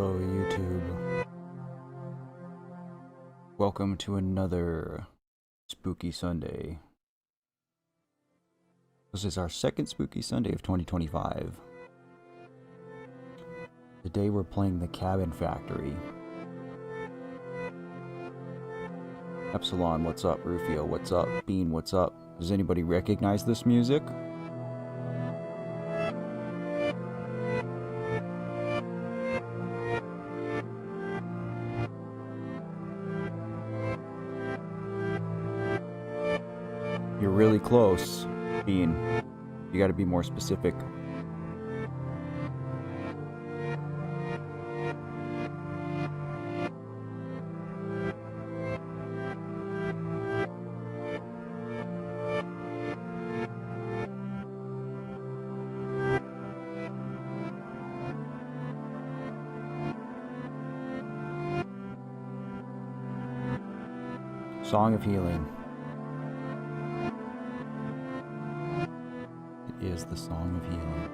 Hello, YouTube. Welcome to another Spooky Sunday. This is our second Spooky Sunday of 2025. Today we're playing the Cabin Factory. Epsilon, what's up? Rufio, what's up? Bean, what's up? Does anybody recognize this music? You're really close, Bean. You gotta be more specific. Song of Healing. It is the Song of Healing.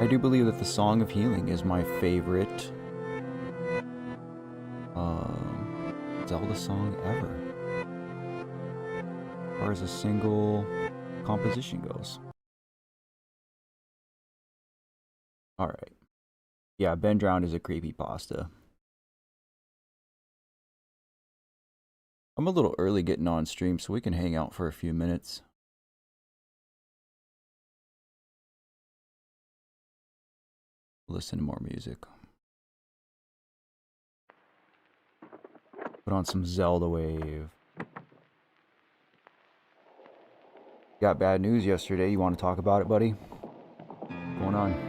I do believe that the Song of Healing is my favorite Zelda song ever, as far as a single composition goes. Alright. Yeah, Ben Drowned is a creepypasta. I'm a little early getting on stream, so we can hang out for a few minutes. Listen to more music. Put on some Zelda Wave. Got bad news yesterday. You want to talk about it, buddy? What's going on?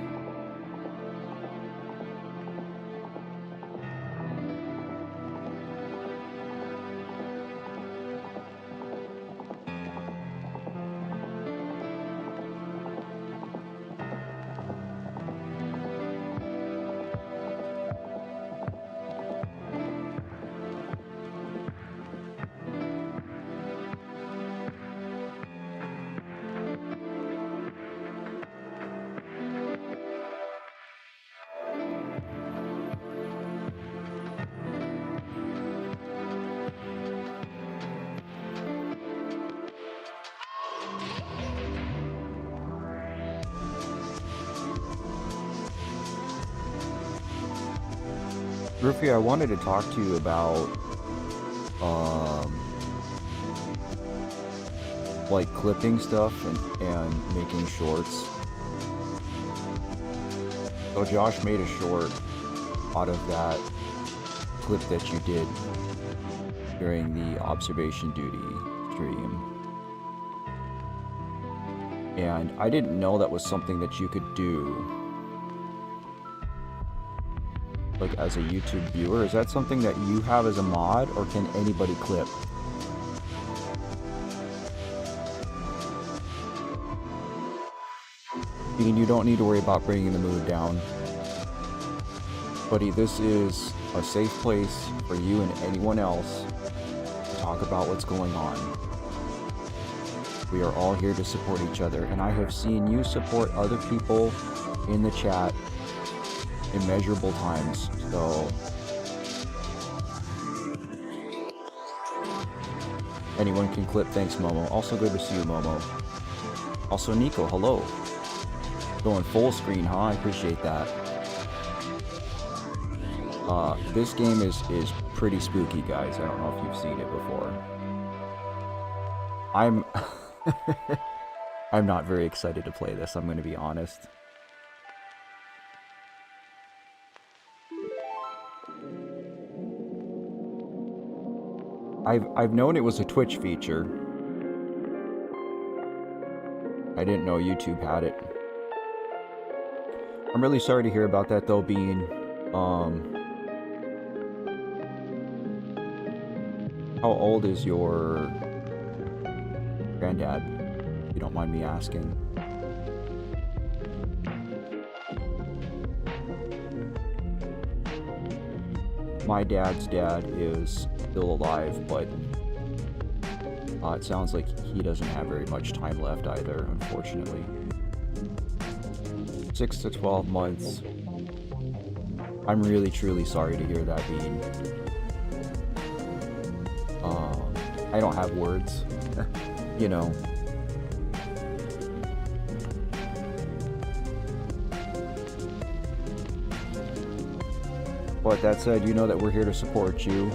Rufy, I wanted to talk to you about, like clipping stuff and making shorts. So Josh made a short out of that clip that you did during the observation duty stream. And I didn't know that was something that you could do, like as a YouTube viewer. Is that something that you have as a mod, or can anybody clip? Bean, you don't need to worry about bringing the mood down. Buddy, this is a safe place for you and anyone else to talk about what's going on. We are all here to support each other, and I have seen you support other people in the chat immeasurable times, so anyone can clip. Thanks, Momo. Also good to see you, Momo. Also Nico, hello. Going full screen, huh? I appreciate that. This game is pretty spooky, guys. I don't know if you've seen it before. I'm I'm not very excited to play this, I'm gonna be honest. I've known it was a Twitch feature. I didn't know YouTube had it. I'm really sorry to hear about that though, Bean. How old is your granddad, if you don't mind me asking? My dad's dad is still alive, but it sounds like he doesn't have very much time left either, unfortunately. 6 to 12 months. I'm really, truly sorry to hear that, Bean. I don't have words, you know. But that said, you know that we're here to support you.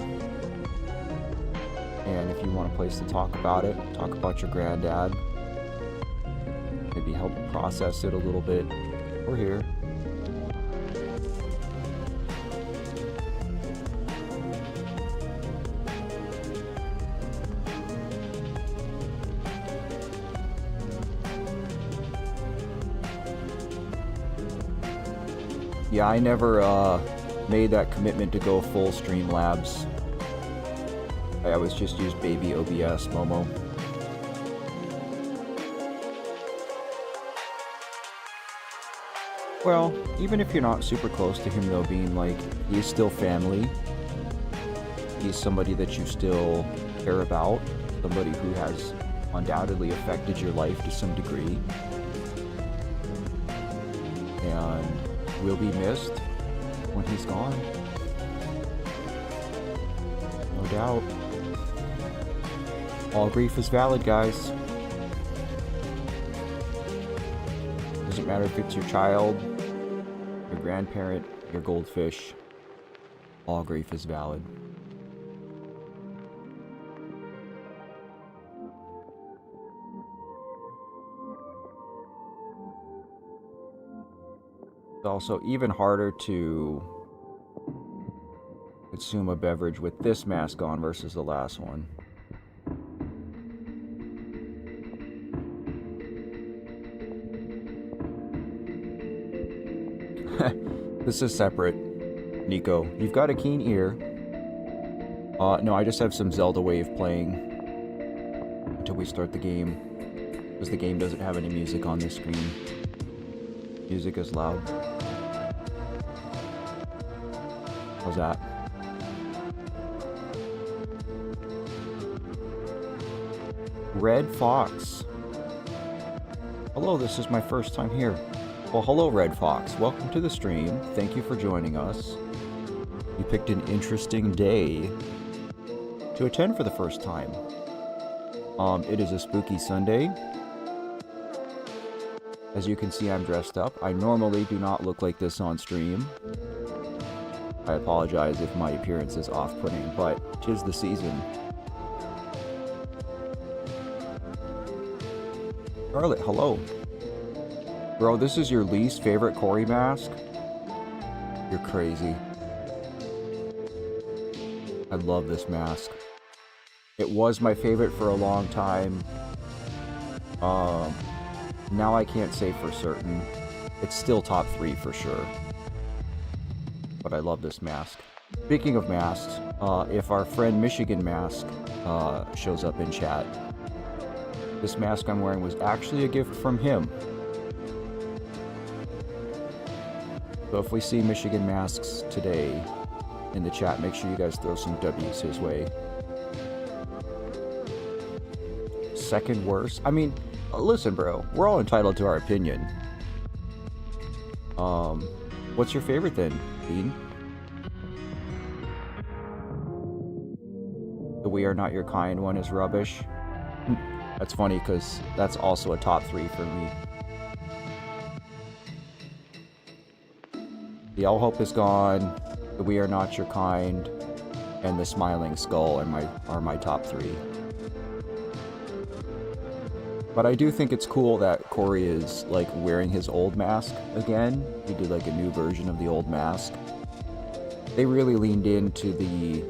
And if you want a place to talk about it, talk about your granddad, maybe help process it a little bit, we're here. Yeah, I never made that commitment to go full Streamlabs. I always just used baby OBS, Momo. Well, even if you're not super close to him though, being like, he's still family. He's somebody that you still care about. Somebody who has undoubtedly affected your life to some degree. And will be missed when he's gone. No doubt. All grief is valid, guys. Doesn't matter if it's your child, your grandparent, your goldfish. All grief is valid. It's also even harder to consume a beverage with this mask on versus the last one. This is separate. Nico, you've got a keen ear. No, I just have some Zelda Wave playing until we start the game, because the game doesn't have any music on this screen. Music is loud. How's that? Red Fox. Hello, this is my first time here. Well, hello, Red Fox. Welcome to the stream. Thank you for joining us. You picked an interesting day to attend for the first time. It is a spooky Sunday. As you can see, I'm dressed up. I normally do not look like this on stream. I apologize if my appearance is off-putting, but 'tis the season. Charlotte, hello. Bro, this is your least favorite Cory mask? You're crazy. I love this mask. It was my favorite for a long time. Now I can't say for certain. It's still top 3 for sure. But I love this mask. Speaking of masks, if our friend Michigan Mask shows up in chat, this mask I'm wearing was actually a gift from him. So if we see Michigan Masks today in the chat, make sure you guys throw some W's his way. Second worst? I mean, listen, bro. We're all entitled to our opinion. What's your favorite then, Bean? The We Are Not Your Kind one is rubbish. That's funny because that's also a top 3 for me. The All Hope Is Gone, The We Are Not Your Kind, and The Smiling Skull are my top 3. But I do think it's cool that Cory is like wearing his old mask again. He did like a new version of the old mask. They really leaned into the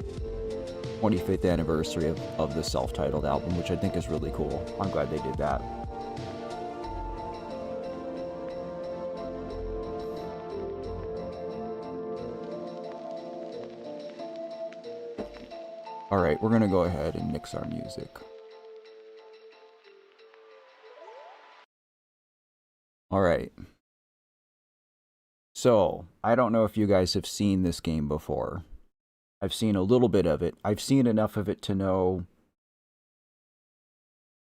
25th anniversary of the self-titled album, which I think is really cool. I'm glad they did that. Alright, we're gonna go ahead and mix our music. Alright. So, I don't know if you guys have seen this game before. I've seen a little bit of it. I've seen enough of it to know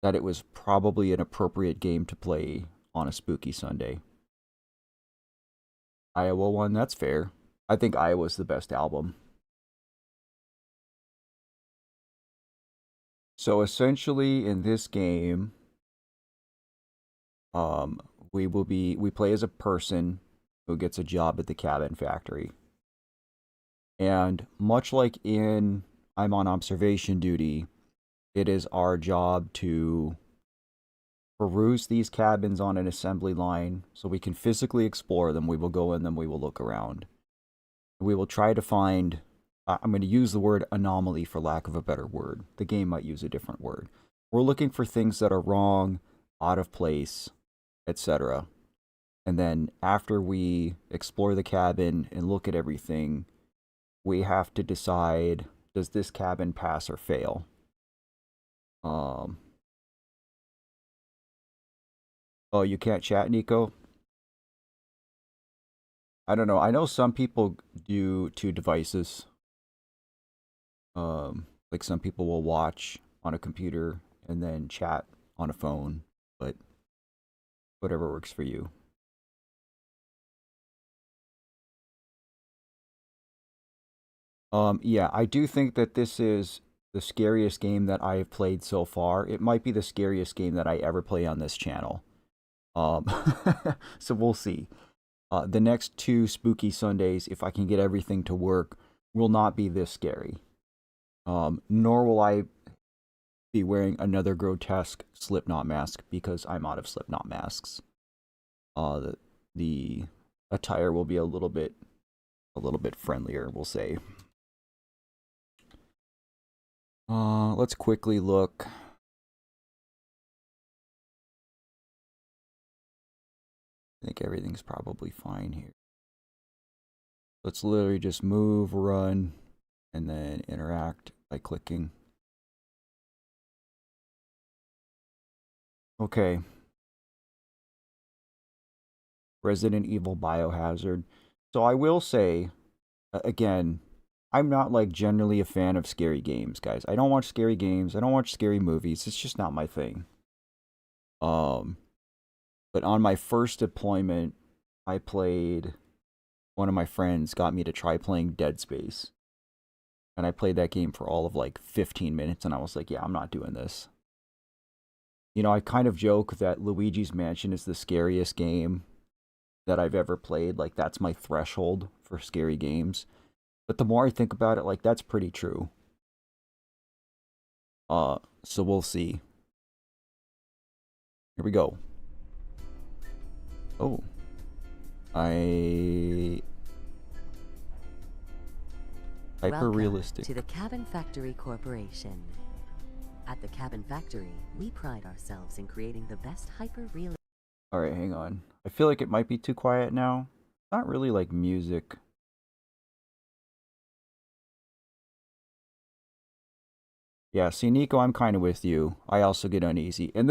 that it was probably an appropriate game to play on a spooky Sunday. Iowa one, that's fair. I think Iowa's the best album. So essentially in this game, um, we play as a person who gets a job at the cabin factory. And much like in I'm on observation duty, it is our job to peruse these cabins on an assembly line so we can physically explore them. We will go in them, we will look around. We will try to find, I'm going to use the word anomaly for lack of a better word. The game might use a different word. We're looking for things that are wrong, out of place, etc. And then after we explore the cabin and look at everything, we have to decide, does this cabin pass or fail? Oh, you can't chat, Nico? I don't know. I know some people do two devices. Like some people will watch on a computer and then chat on a phone, but whatever works for you. Yeah, I do think that this is the scariest game that I have played so far. It might be the scariest game that I ever play on this channel. Um, so we'll see. The next two Spooky Sundays, if I can get everything to work, will not be this scary. Nor will I be wearing another grotesque Slipknot mask because I'm out of Slipknot masks. The attire will be a little bit friendlier, we'll say. Let's quickly look. I think everything's probably fine here. Let's literally just move, run, and then interact by clicking. Okay. Resident Evil Biohazard. So I will say, again, I'm not like generally a fan of scary games, guys. I don't watch scary games. I don't watch scary movies. It's just not my thing. But on my first deployment, I played, one of my friends got me to try playing Dead Space. And I played that game for all of like 15 minutes and I was like, yeah, I'm not doing this. You know, I kind of joke that Luigi's Mansion is the scariest game that I've ever played. Like, that's my threshold for scary games. But the more I think about it, like, that's pretty true. So we'll see. Here we go. Oh. Hyper-realistic. Welcome to the Cabin Factory Corporation. At the Cabin Factory, we pride ourselves in creating the best hyper-realistic... Alright, hang on. I feel like it might be too quiet now. Not really like music. Yeah, see, Nico, I'm kind of with you. I also get uneasy. And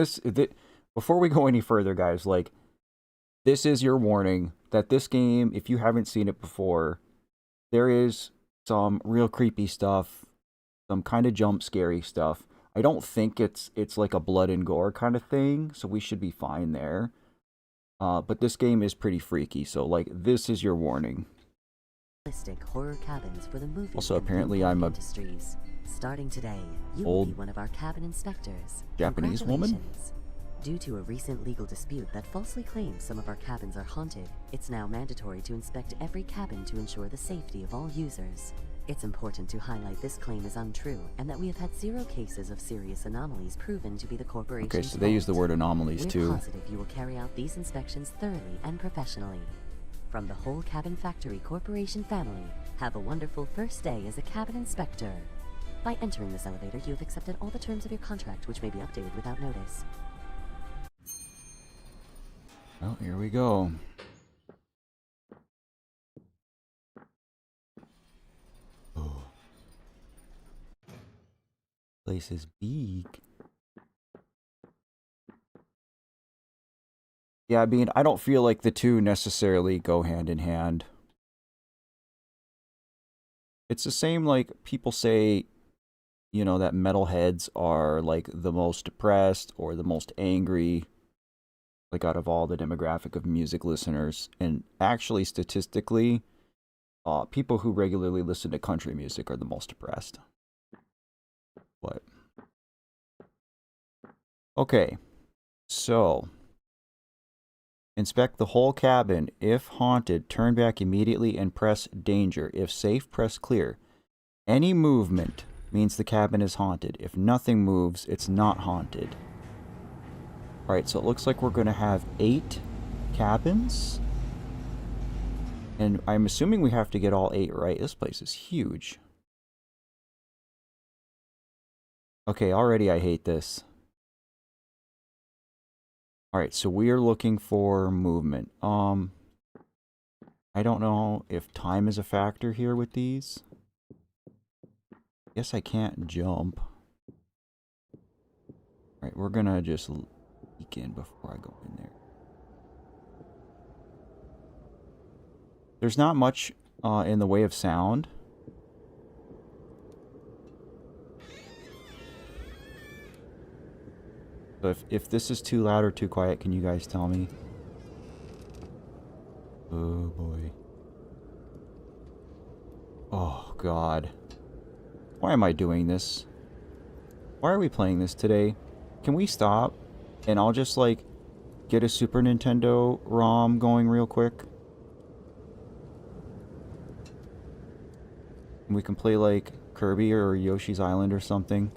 before we go any further, guys, like, this is your warning that this game, if you haven't seen it before, there is some real creepy stuff, some kind of jump scary stuff. I don't think it's like a blood and gore kind of thing, so we should be fine there. But this game is pretty freaky, so like this is your warning. Horror cabins for the movie Also, apparently I'm a industries. Starting today, you will old be one of our cabin inspectors. Japanese woman. Due to a recent legal dispute that falsely claims some of our cabins are haunted, it's now mandatory to inspect every cabin to ensure the safety of all users. It's important to highlight this claim is untrue and that we have had 0 cases of serious anomalies proven to be the corporation's Okay, so they use the word anomalies too. We're positive you will carry out these inspections thoroughly and professionally. From the whole Cabin Factory Corporation family, have a wonderful first day as a cabin inspector. By entering this elevator, you have accepted all the terms of your contract, which may be updated without notice. Well, here we go. Oh. Place is big. Yeah, I mean, I don't feel like the two necessarily go hand in hand. It's the same, like, people say, you know, that metalheads are, like, the most depressed or the most angry, like, out of all the demographic of music listeners. And actually, statistically, People who regularly listen to country music are the most depressed. But okay, so inspect the whole cabin. If haunted, turn back immediately and press danger. If safe, press clear. Any movement means the cabin is haunted. If nothing moves, it's not haunted. Alright, so it looks like we're going to have 8 cabins. And I'm assuming we have to get all 8 right. This place is huge. Okay, already I hate this. Alright, so we are looking for movement. I don't know if time is a factor here with these. Guess I can't jump. Alright, we're gonna just leak in before I go in there. There's not much in the way of sound. So if this is too loud or too quiet, can you guys tell me? Oh boy. Oh god. Why am I doing this? Why are we playing this today? Can we stop? And I'll just like get a Super Nintendo ROM going real quick. And we can play like Kirby or Yoshi's Island or something.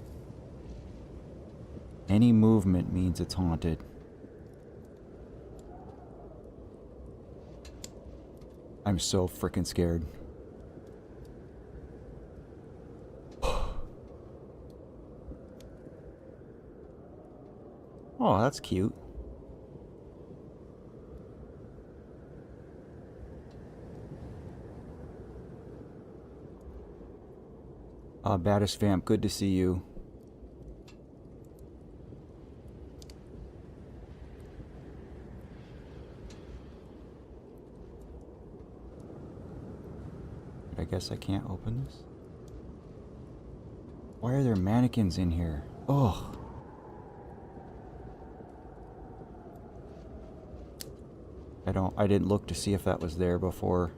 Any movement means it's haunted. I'm so freaking scared. Oh, that's cute. Baddest Vamp, good to see you. I guess I can't open this. Why are there mannequins in here? Ugh. I didn't look to see if that was there before.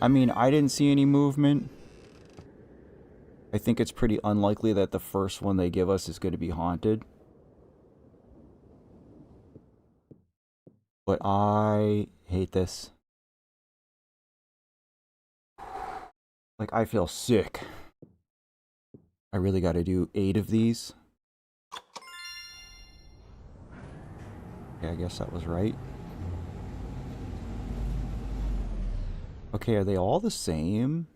I mean, I didn't see any movement. I think it's pretty unlikely that the first one they give us is going to be haunted. But I hate this. Like, I feel sick. I really got to do 8 of these. Okay, I guess that was right. Okay, are they all the same?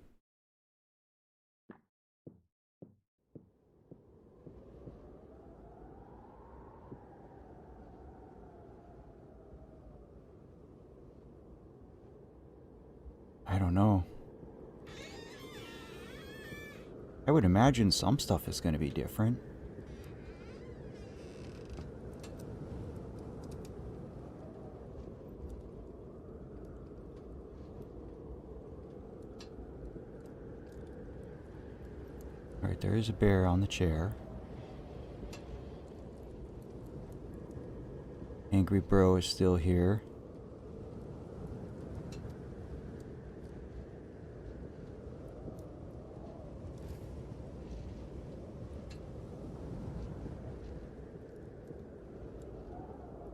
I don't know. I would imagine some stuff is going to be different. Alright, there is a bear on the chair. Angry Bro is still here.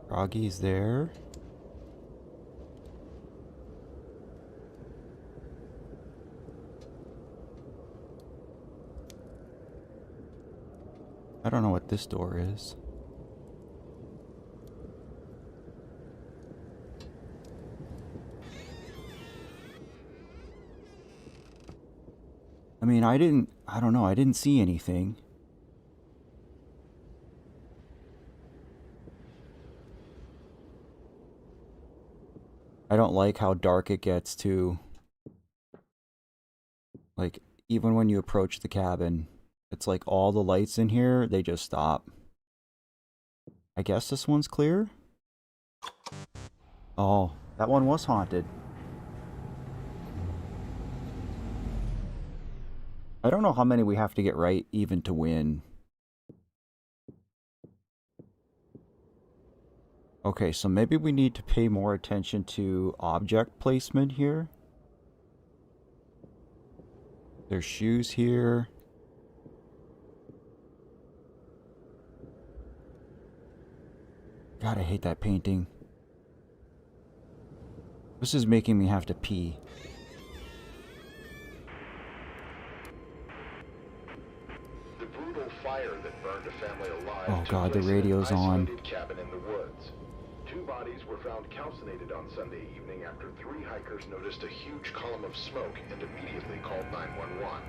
Froggy's there. I don't know what this door is. I mean, I don't know, I didn't see anything. I don't like how dark it gets too. Like, even when you approach the cabin, it's like all the lights in here, they just stop. I guess this one's clear? Oh, that one was haunted. I don't know how many we have to get right even to win. Okay, so maybe we need to pay more attention to object placement here. There's shoes here. God, I hate that painting. This is making me have to pee. The brutal fire that burned a family alive Oh took God, the place in radio's an on. isolated cabin in the woods. 2 bodies were found calcinated on Sunday evening after 3 hikers noticed a huge column of smoke and immediately called 911.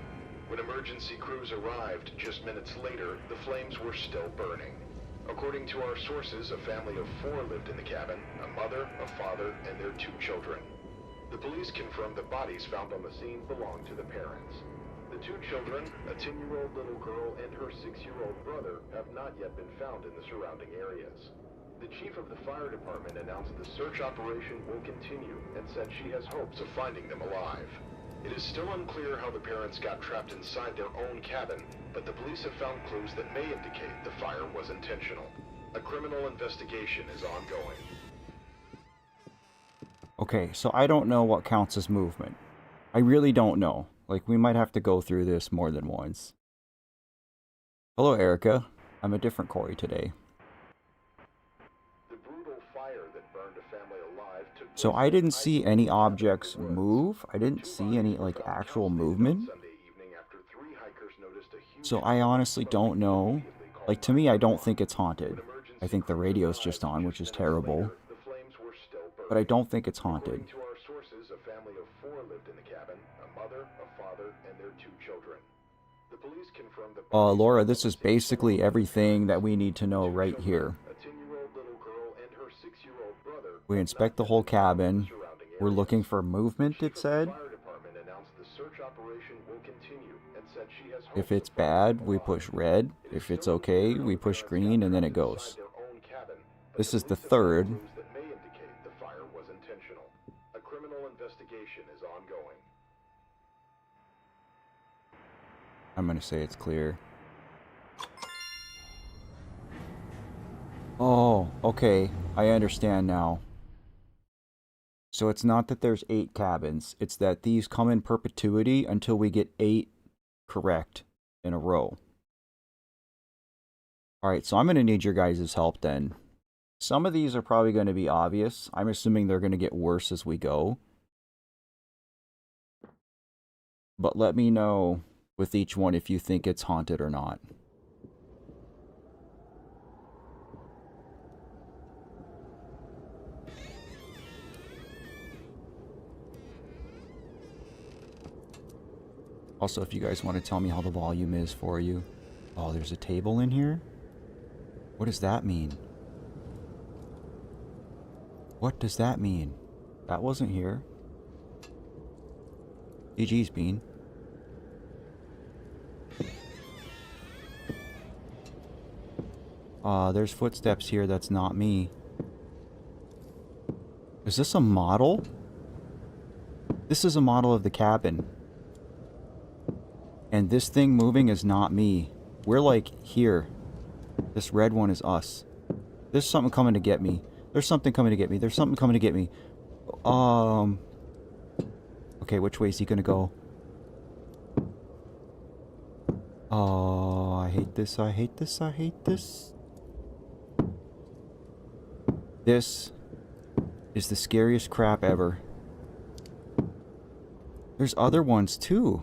When emergency crews arrived just minutes later, the flames were still burning. According to our sources, a family of 4 lived in the cabin, a mother, a father, and their 2 children. The police confirmed the bodies found on the scene belonged to the parents. The 2 children, a 10-year-old little girl and her 6-year-old brother, have not yet been found in the surrounding areas. The chief of the fire department announced the search operation will continue and said she has hopes of finding them alive. It is still unclear how the parents got trapped inside their own cabin, but the police have found clues that may indicate the fire was intentional. A criminal investigation is ongoing. Okay, so I don't know what counts as movement. I really don't know. Like, we might have to go through this more than once. Hello, Erica. I'm a different Corey today. The brutal fire that burned a family alive took So place I in didn't an see isolated any cabin in the objects woods. move. I didn't 2 see any, bodies were like, found actual calcinated on movement. Sunday evening after 3 hikers noticed a huge So I column of honestly smoke don't and know. immediately called Like, to me, I don't 911. think it's haunted. When I emergency think the crews radio's arrived just on, which is just minutes terrible. later, the flames were still But I burning. don't think it's haunted. According to our sources, a family of 4 lived in the cabin, a mother, a father, and their 2 children. The police confirmed the bodies Laura, found on this the is scene basically belonged to the everything that parents. we need to The know 2 right children, here. a 10-year-old little girl and her 6-year-old brother, We have not inspect the yet whole been found in the cabin. surrounding We're looking areas. for The movement, chief it of the said. fire department announced the search operation will continue and said she has If hopes of it's finding them bad, we alive. push red. It is If it's still unclear okay, how we the push parents got green, and then it trapped inside goes. their own cabin, but This the is the police have found third. clues that may indicate the fire was intentional. A criminal investigation is ongoing. I'm going to say it's clear. Oh, okay. I understand now. So it's not that there's 8 cabins. It's that these come in perpetuity until we get 8 correct in a row. Alright, so I'm going to need your guys' help then. Some of these are probably going to be obvious. I'm assuming they're going to get worse as we go. But let me know with each one if you think it's haunted or not. Also, if you guys want to tell me how the volume is for you. Oh, there's a table in here? What does that mean? What does that mean? That wasn't here. GG's, Bean. There's footsteps here. That's not me. Is this a model? This is a model of the cabin. And this thing moving is not me. We're like here. This red one is us. There's something coming to get me. There's something coming to get me. There's something coming to get me. Okay, which way is he gonna go? Oh, I hate this. I hate this. I hate this. This is the scariest crap ever. There's other ones too.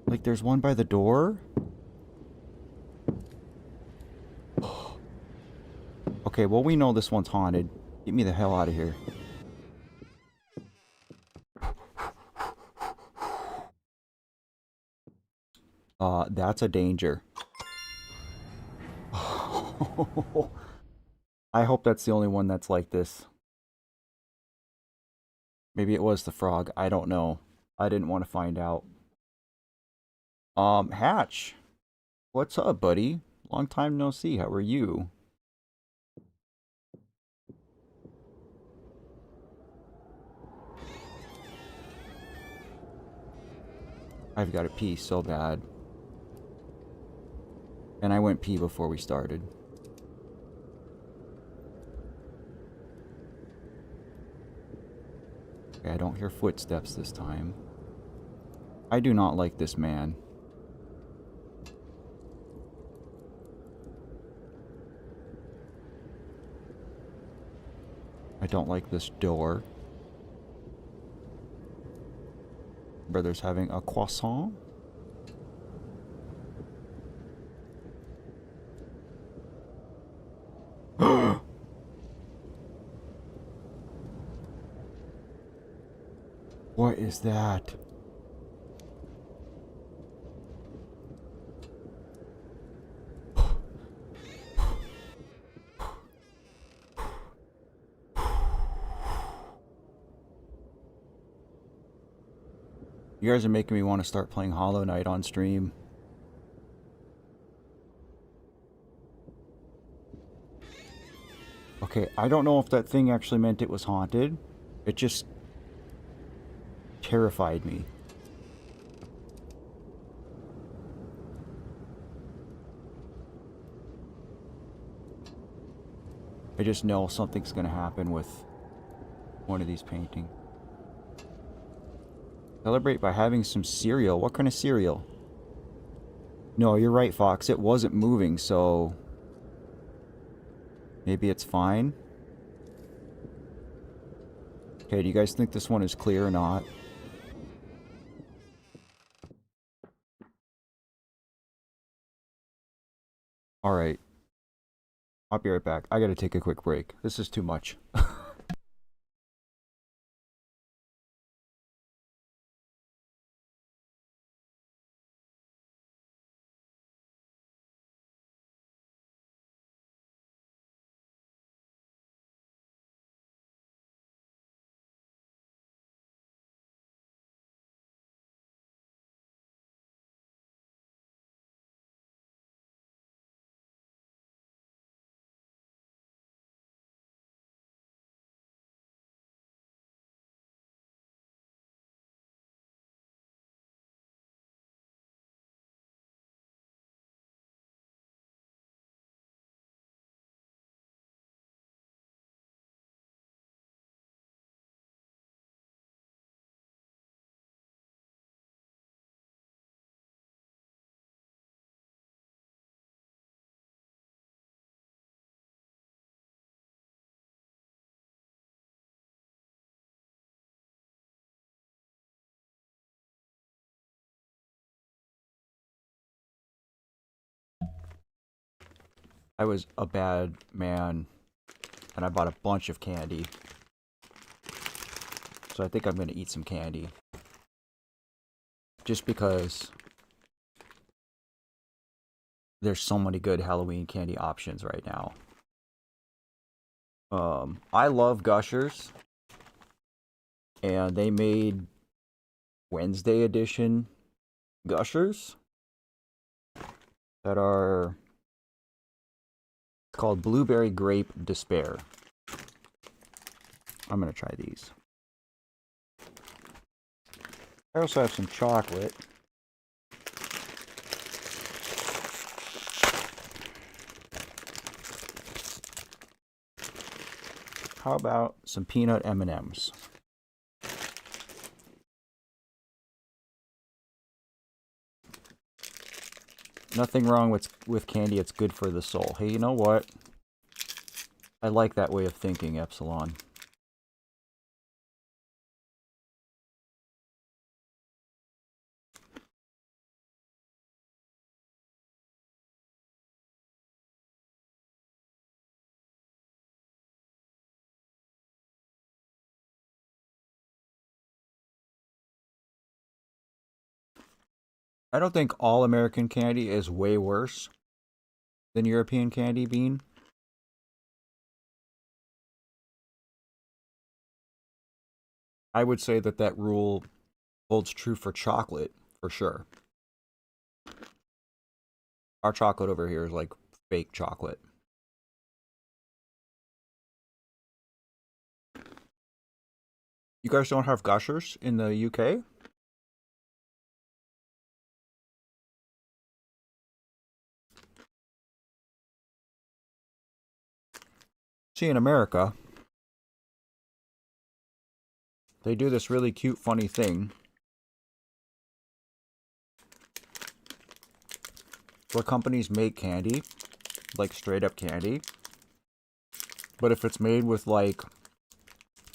Like there's one by the door. Okay, well we know this one's haunted. Get me the hell out of here. That's a danger. I hope that's the only one that's like this. Maybe it was the frog. I don't know. I didn't want to find out. Hatch. What's up, buddy? Long time no see. How are you? I've got to pee so bad. And I went pee before we started. Okay, I don't hear footsteps this time. I do not like this man. I don't like this door. Brother's having a croissant. What is that? You guys are making me want to start playing Hollow Knight on stream. Okay, I don't know if that thing actually meant it was haunted. It just terrified me. I just know something's gonna happen with one of these paintings. Celebrate by having some cereal. What kind of cereal? No, you're right, Fox. It wasn't moving, so maybe it's fine. Okay, do you guys think this one is clear or not? Alright. I'll be right back. I gotta take a quick break. This is too much. I was a bad man, and I bought a bunch of candy. So I think I'm gonna eat some candy. Just because there's so many good Halloween candy options right now. I love Gushers, and they made Wednesday edition Gushers that are called Blueberry Grape Despair. I'm gonna try these. I also have some chocolate. How about some peanut M&Ms? Nothing wrong with candy, it's good for the soul. Hey, you know what? I like that way of thinking, Epsilon. I don't think all American candy is way worse than European candy, Bean. I would say that that rule holds true for chocolate, for sure. Our chocolate over here is like fake chocolate. You guys don't have Gushers in the UK? See, in America, they do this really cute, funny thing where companies make candy, like straight up candy, but if it's made with like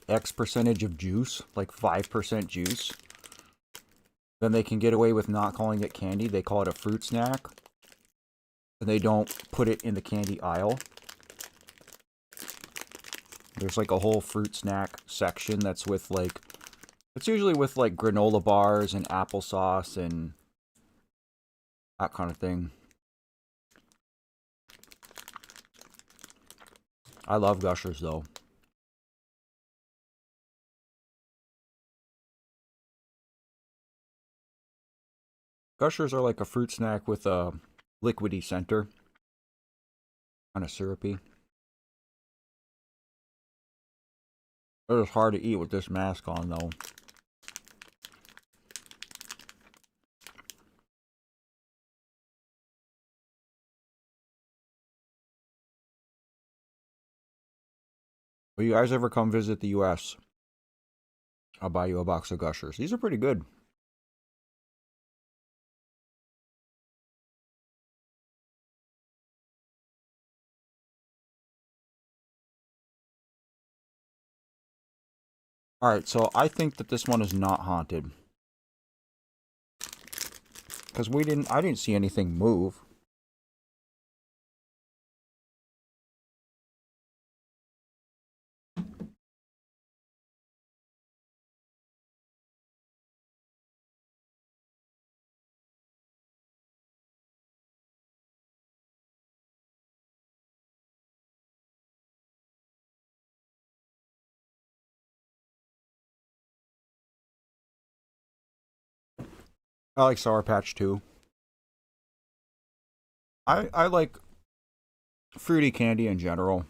X percentage of juice, like 5% juice, then they can get away with not calling it candy. They call it a fruit snack. And they don't put it in the candy aisle. There's like a whole fruit snack section that's with like, it's usually with like granola bars and applesauce and that kind of thing. I love Gushers though. Gushers are like a fruit snack with a liquidy center. Kind of syrupy. It is hard to eat with this mask on though. Will you guys ever come visit the US? I'll buy you a box of Gushers. These are pretty good. Alright, so I think that this one is not haunted. Because I didn't see anything move. I like Sour Patch too. I like fruity candy in general.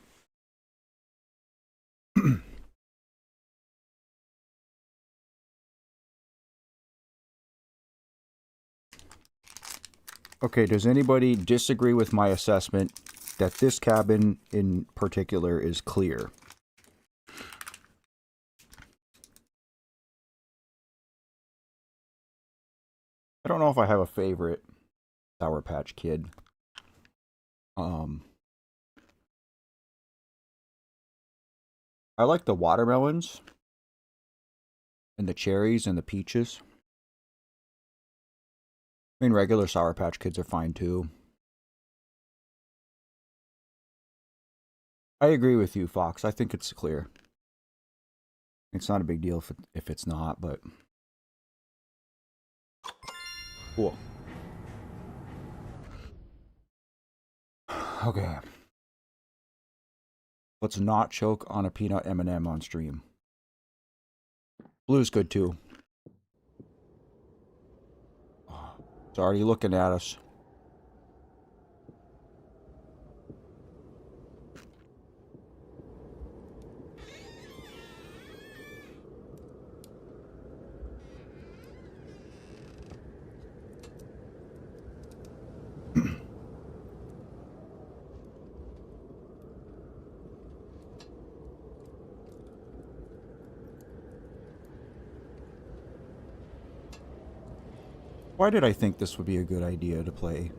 Okay, does anybody disagree with my assessment that this cabin in particular is clear? I don't know if I have a favorite Sour Patch Kid. I like the watermelons and the cherries and the peaches. I mean, regular Sour Patch Kids are fine too. I agree with you, Fox. I think it's clear. It's not a big deal if it's not, but... Cool. Okay. Let's not choke on a peanut M&M on stream. Blue's good too. It's already looking at us. Why did I think this would be a good idea to play?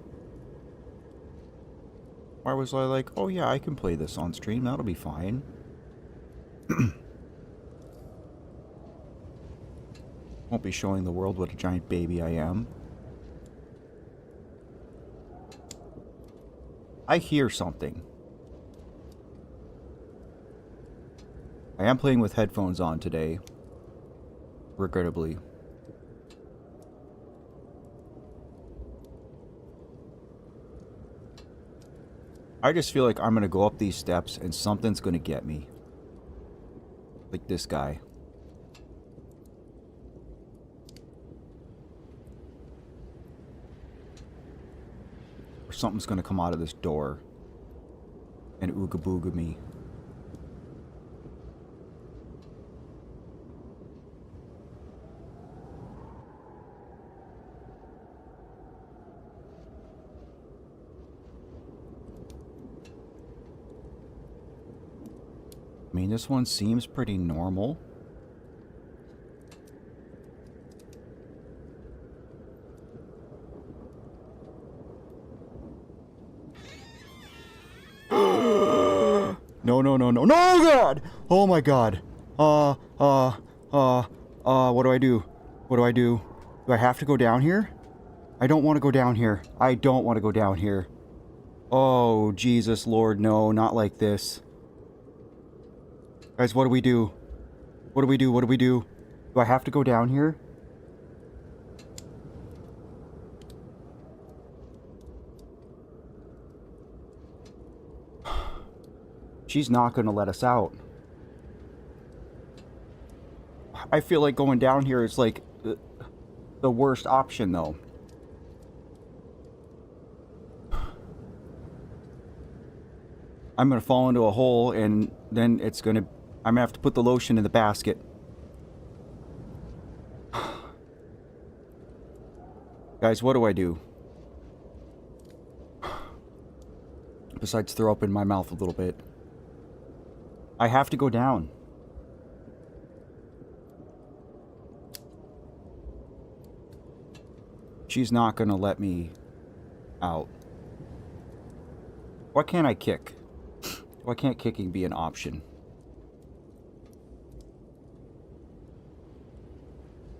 Why was I like, oh yeah, I can play this on stream, that'll be fine. Won't be showing the world what a giant baby I am. I hear something. I am playing with headphones on today. Regrettably. I just feel like I'm gonna go up these steps and something's gonna get me. Like this guy. Or something's gonna come out of this door and ooga booga me. I mean, this one seems pretty normal. No, no, no, no, no, God! Oh my God. What do I do? What do I do? Do I have to go down here? I don't want to go down here. I don't want to go down here. Oh, Jesus, Lord, no, not like this. Guys, what do we do? What do we do? What do we do? Do I have to go down here? She's not going to let us out. I feel like going down here is like the worst option, though. I'm going to fall into a hole, and then it's going to... I'm going to have to put the lotion in the basket. Guys, what do I do? Besides throw up in my mouth a little bit. I have to go down. She's not going to let me out. Why can't I kick? Why can't kicking be an option?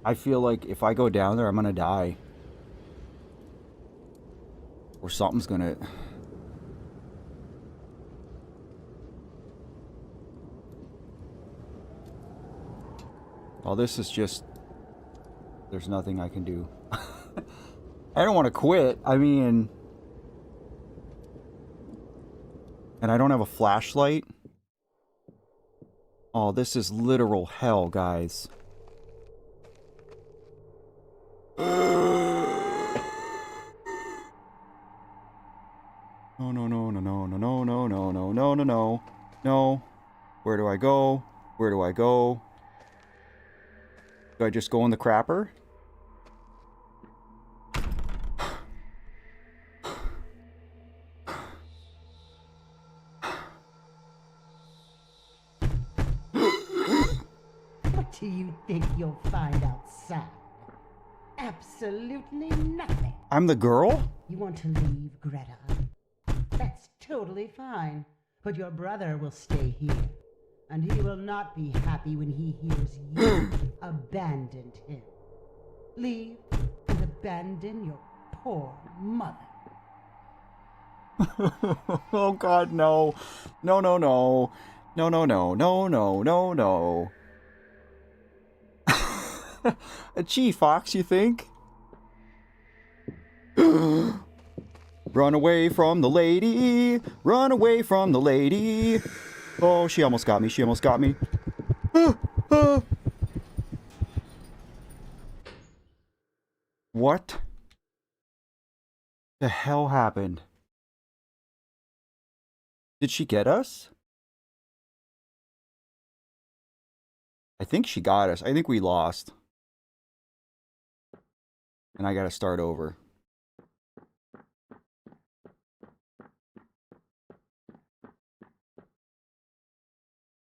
I feel like if I go down there, I'm going to die. Or something's going to... Well, this is just... There's nothing I can do. I don't want to quit. I mean... And I don't have a flashlight. Oh, this is literal hell, guys. No, no, no, no, no, no, no, no, no, no, no, no, no. No. Where do I go? Where do I go? Do I just go in the crapper? What do you think you'll find outside? Absolutely nothing. I'm the girl? You want to leave, Greta? That's totally fine. But your brother will stay here. And he will not be happy when he hears you abandoned him. Leave and abandon your poor mother. Oh God, no. No, no, no. No, no, no, no, no, no, no. Gee, Fox, you think? Run away from the lady. Run away from the lady. Oh, she almost got me. She almost got me. What the hell happened? Did she get us? I think she got us. I think we lost. And I gotta start over.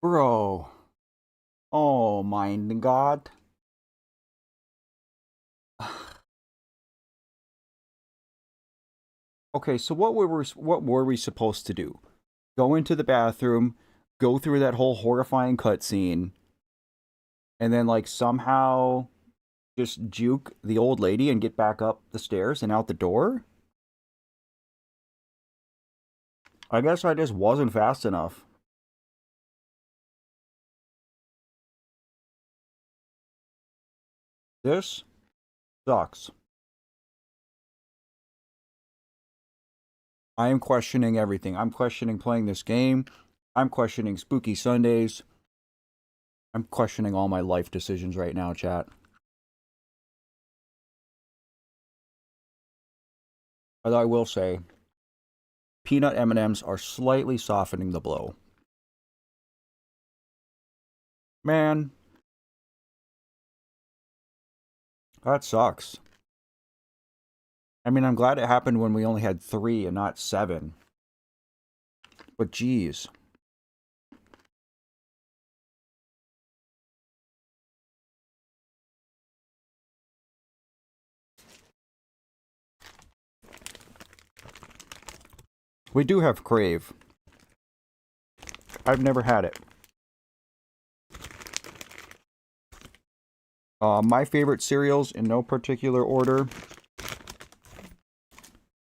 Bro. Oh, my God. Okay, so what were we supposed to do? Go into the bathroom, go through that whole horrifying cutscene, and then like somehow just juke the old lady and get back up the stairs and out the door? I guess I just wasn't fast enough. This sucks. I am questioning everything. I'm questioning playing this game. I'm questioning Spooky Sundays. I'm questioning all my life decisions right now, chat. Although I will say, peanut M&Ms are slightly softening the blow. Man. That sucks. I mean, I'm glad it happened when we only had 3 and not 7. But geez. We do have Crave. I've never had it. My favorite cereals, in no particular order,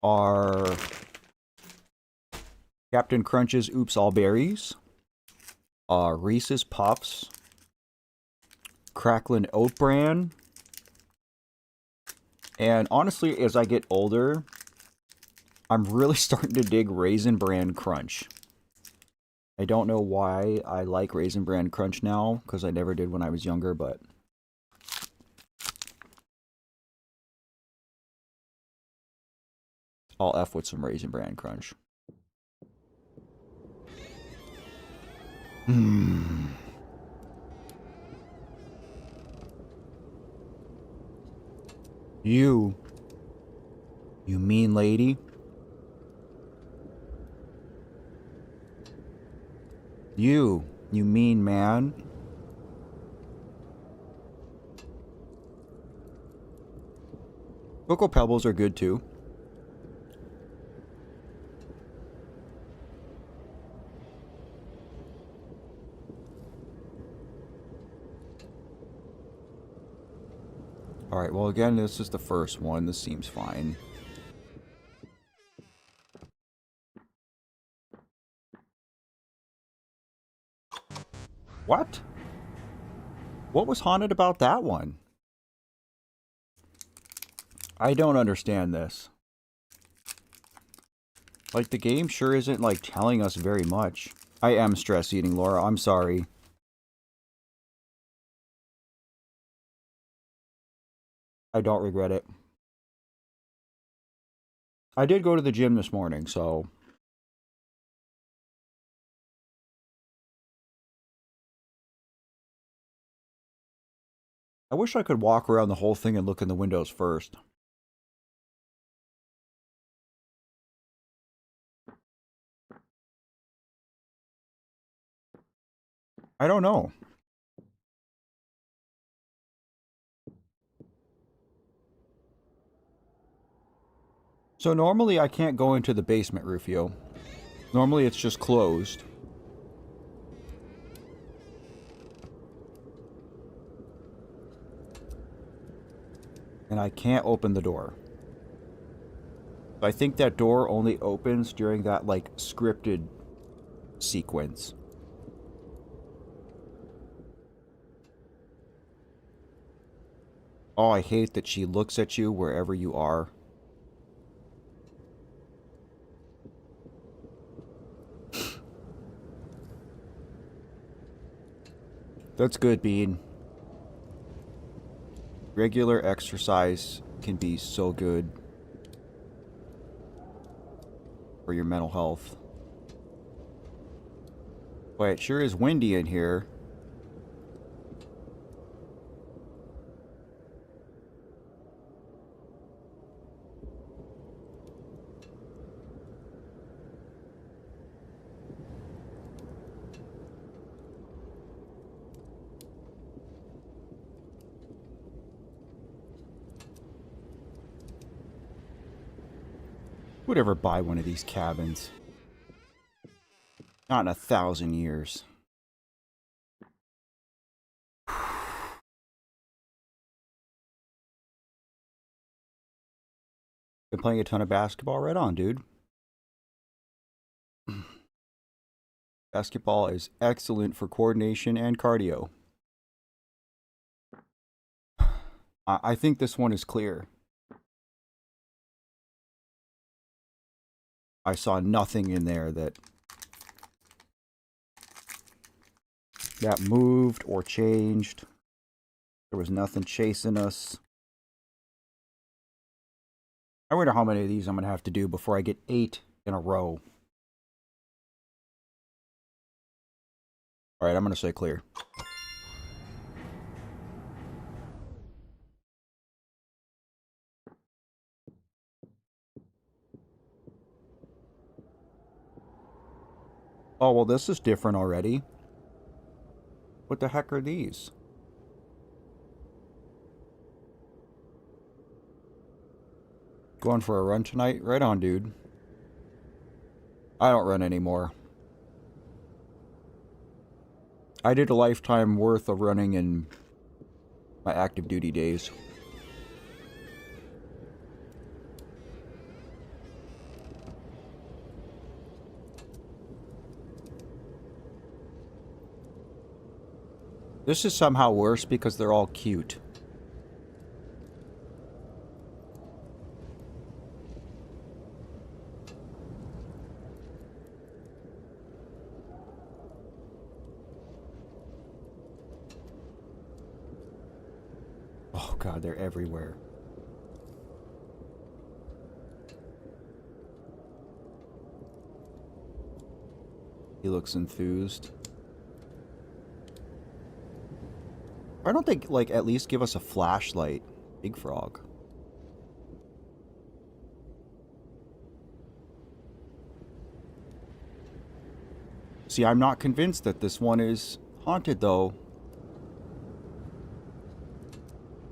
are Captain Crunch's Oops All Berries, Reese's Puffs, Cracklin' Oat Bran, and honestly, as I get older, I'm really starting to dig Raisin Bran Crunch. I don't know why I like Raisin Bran Crunch now, because I never did when I was younger, but I'll F with some Raisin Bran Crunch. You mean lady? You mean man? Cocoa Pebbles are good too. Alright, well again, this is the first one. This seems fine. What? What was haunted about that one? I don't understand this. Like, the game sure isn't, like, telling us very much. I am stress eating, Laura. I'm sorry. I don't regret it. I did go to the gym this morning, so... I wish I could walk around the whole thing and look in the windows first. I don't know. So normally I can't go into the basement, Rufio. Normally it's just closed. And I can't open the door. I think that door only opens during that, like, scripted sequence. Oh, I hate that she looks at you wherever you are. That's good, Bean. Regular exercise can be so good for your mental health. Boy, it sure is windy in here. Would ever buy one of these cabins? Not in 1,000 years. Been playing a ton of basketball. Right on, dude. Basketball is excellent for coordination and cardio. I think this one is clear. I saw nothing in there that moved or changed. There was nothing chasing us. I wonder how many of these I'm going to have to do before I get 8 in a row. Alright, I'm going to say clear. Oh, well, this is different already. What the heck are these? Going for a run tonight? Right on, dude. I don't run anymore. I did a lifetime worth of running in my active duty days. This is somehow worse because they're all cute. Oh god, they're everywhere. He looks enthused. Why don't they, like, at least give us a flashlight? Big Frog. See, I'm not convinced that this one is haunted, though.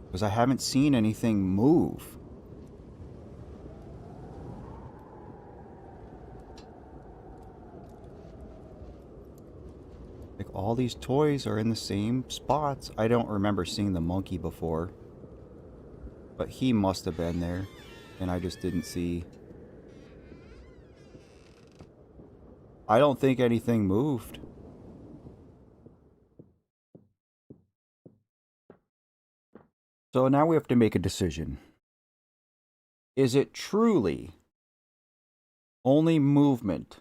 Because I haven't seen anything move. Like, all these toys are in the same spots. I don't remember seeing the monkey before. But he must have been there. And I just didn't see. I don't think anything moved. So now we have to make a decision. Is it truly only movement?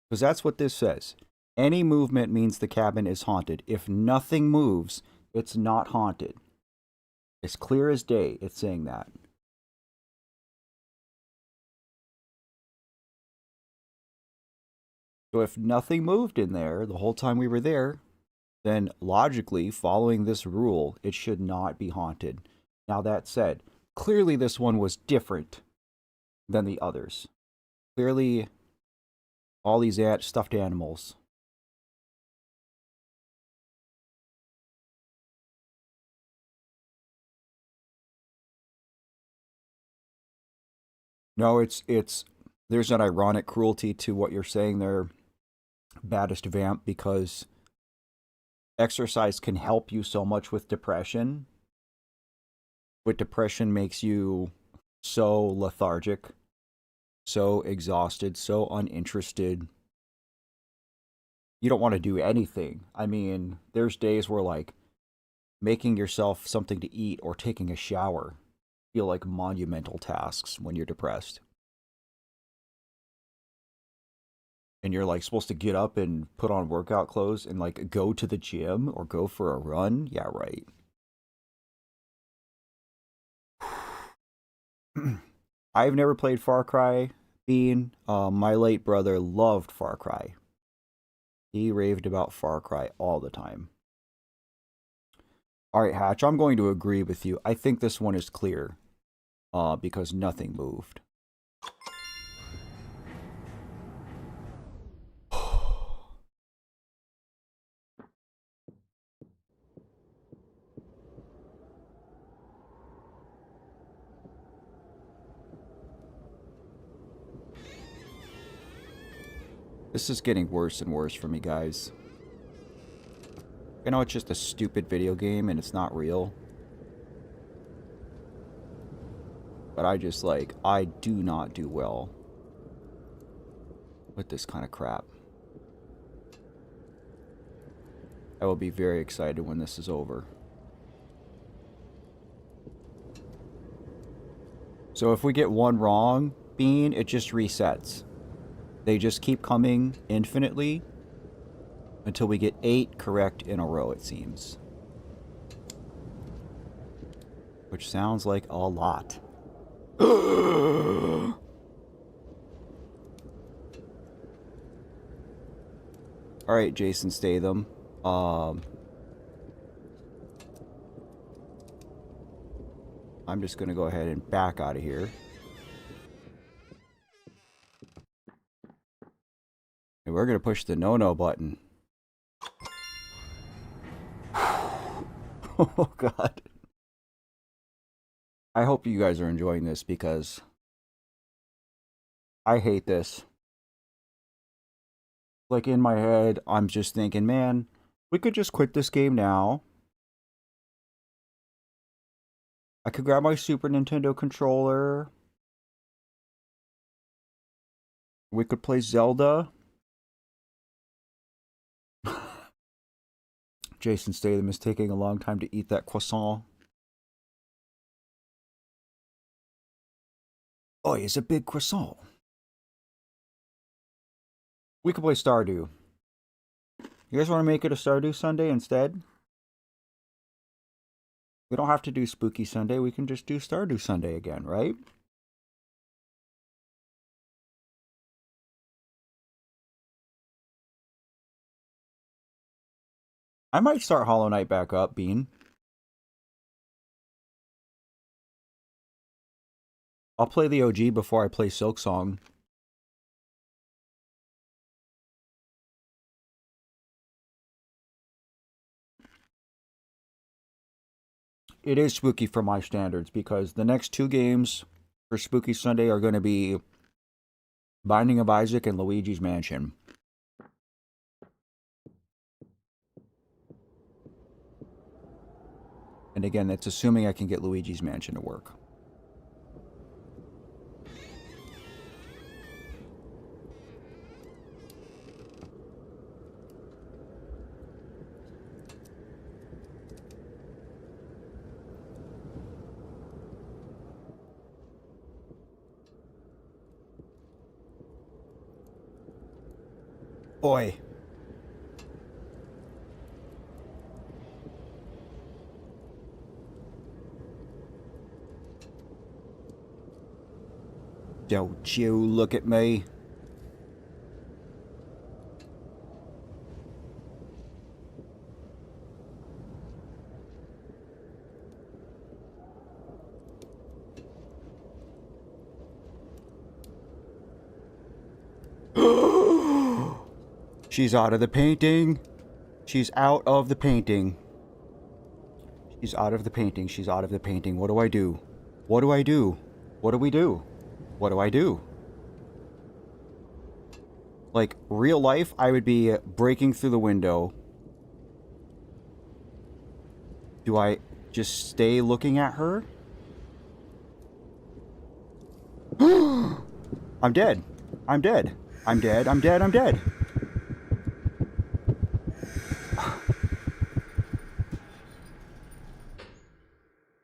Because that's what this says. Any movement means the cabin is haunted. If nothing moves, it's not haunted. It's clear as day, it's saying that. So if nothing moved in there the whole time we were there, then logically, following this rule, it should not be haunted. Now that said, clearly this one was different than the others. Clearly, all these stuffed animals. No, there's an ironic cruelty to what you're saying there, Baddest Vamp, because exercise can help you so much with depression. But depression makes you so lethargic, so exhausted, so uninterested. You don't want to do anything. I mean, there's days where, like, making yourself something to eat or taking a shower feel like monumental tasks when you're depressed. And you're, like, supposed to get up and put on workout clothes and, like, go to the gym or go for a run. Yeah, right. I've never played Far Cry, Bean. My late brother loved Far Cry. He raved about Far Cry all the time. Alright, Hatch, I'm going to agree with you. I think this one is clear. Because nothing moved. This is getting worse and worse for me, guys. I know it's just a stupid video game and it's not real. But I just, like, I do not do well with this kind of crap. I will be very excited when this is over. So if we get one wrong, Bean, it just resets. They just keep coming infinitely until we get 8 correct in a row, it seems. Which sounds like a lot. Alright, Jason Statham. I'm just gonna go ahead and back out of here. And we're gonna push the no-no button. Oh god. I hope you guys are enjoying this because I hate this. Like, in my head, I'm just thinking, man, We could just quit this game now. I could grab my Super Nintendo controller. We could play Zelda. Jason Statham is taking a long time to eat that croissant. Oh, it's a big croissant. We could play Stardew. You guys want to make it a Stardew Sunday instead? We don't have to do Spooky Sunday. We can just do Stardew Sunday again, right? I might start Hollow Knight back up, Bean. I'll play the OG before I play Silksong. It is spooky for my standards because the next two games for Spooky Sunday are going to be Binding of Isaac and Luigi's Mansion. And again, that's assuming I can get Luigi's Mansion to work. Boy. Don't you look at me. She's out of the painting. She's out of the painting. She's out of the painting. She's out of the painting. What do I do? What do I do? What do we do? What do I do? Like, real life, I would be breaking through the window. Do I just stay looking at her? I'm dead. I'm dead. I'm dead. I'm dead. I'm dead.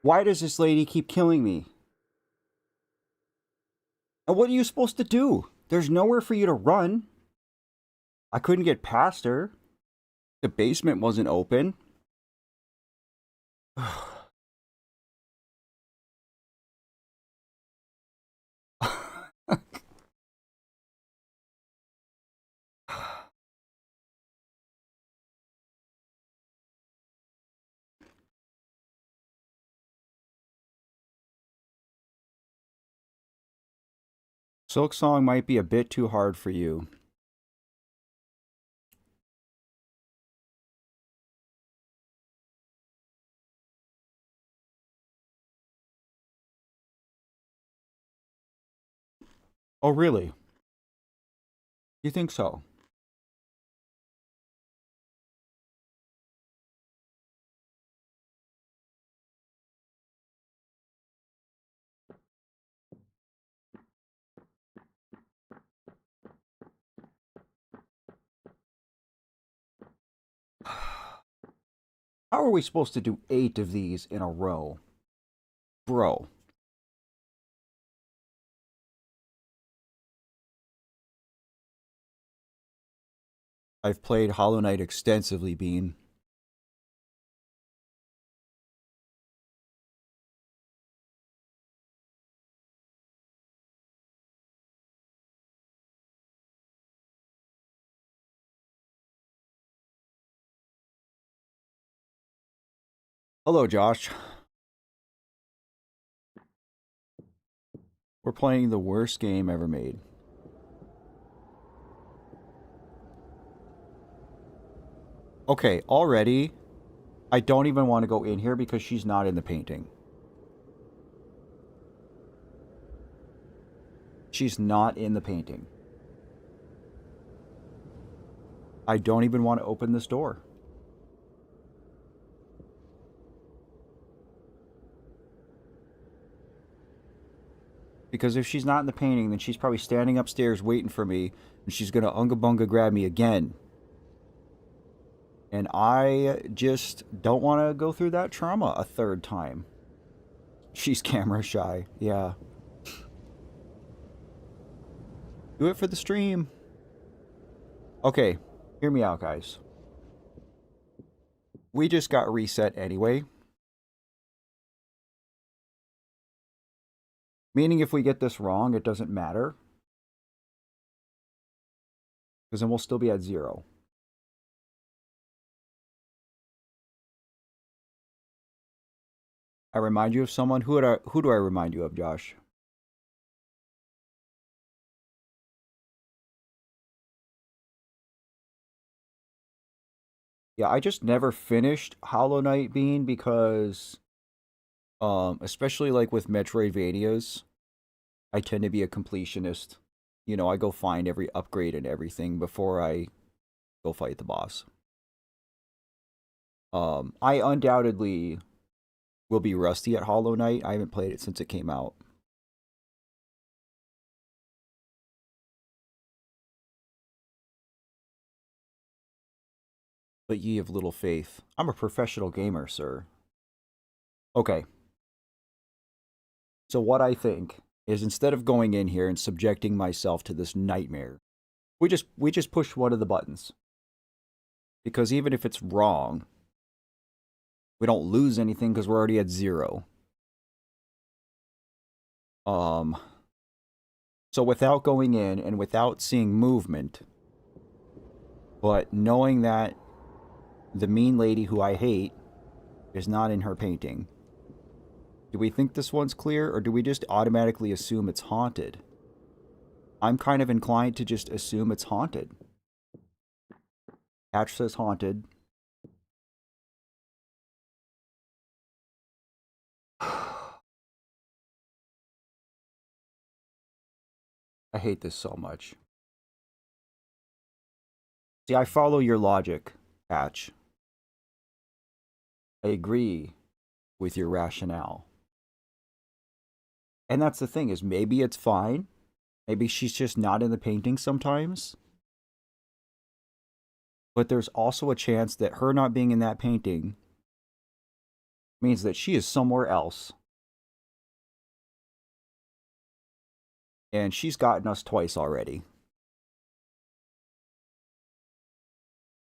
Why does this lady keep killing me? And what are you supposed to do? There's nowhere for you to run. I couldn't get past her. The basement wasn't open. Silksong might be a bit too hard for you. Oh, really? You think so? How are we supposed to do 8 of these in a row? Bro. I've played Hollow Knight extensively, Bean. Hello, Josh. We're playing the worst game ever made. Okay, already, I don't even want to go in here because she's not in the painting. She's not in the painting. I don't even want to open this door. Because if she's not in the painting, then she's probably standing upstairs waiting for me, and she's gonna unga bunga grab me again. And I just don't want to go through that trauma a third time. She's camera shy, yeah. Do it for the stream. Okay, hear me out, guys. We just got reset anyway. Meaning if we get this wrong, it doesn't matter. Because then we'll still be at 0. I remind you of someone? Who do I remind you of, Josh? Yeah, I just never finished Hollow Knight Bean because, especially like with Metroidvanias, I tend to be a completionist. You know, I go find every upgrade and everything before I go fight the boss. I undoubtedly will be rusty at Hollow Knight. I haven't played it since it came out. But ye of little faith. I'm a professional gamer, sir. Okay. So what I think is instead of going in here and subjecting myself to this nightmare, we just push one of the buttons. Because even if it's wrong, we don't lose anything because we're already at 0. So without going in and without seeing movement, but knowing that the mean lady who I hate is not in her painting, do we think this one's clear, or do we just automatically assume it's haunted? I'm kind of inclined to just assume it's haunted. Hatch says haunted. I hate this so much. See, I follow your logic, Hatch. I agree with your rationale. And that's the thing, is maybe it's fine. Maybe she's just not in the painting sometimes. But there's also a chance that her not being in that painting means that she is somewhere else. And she's gotten us twice already.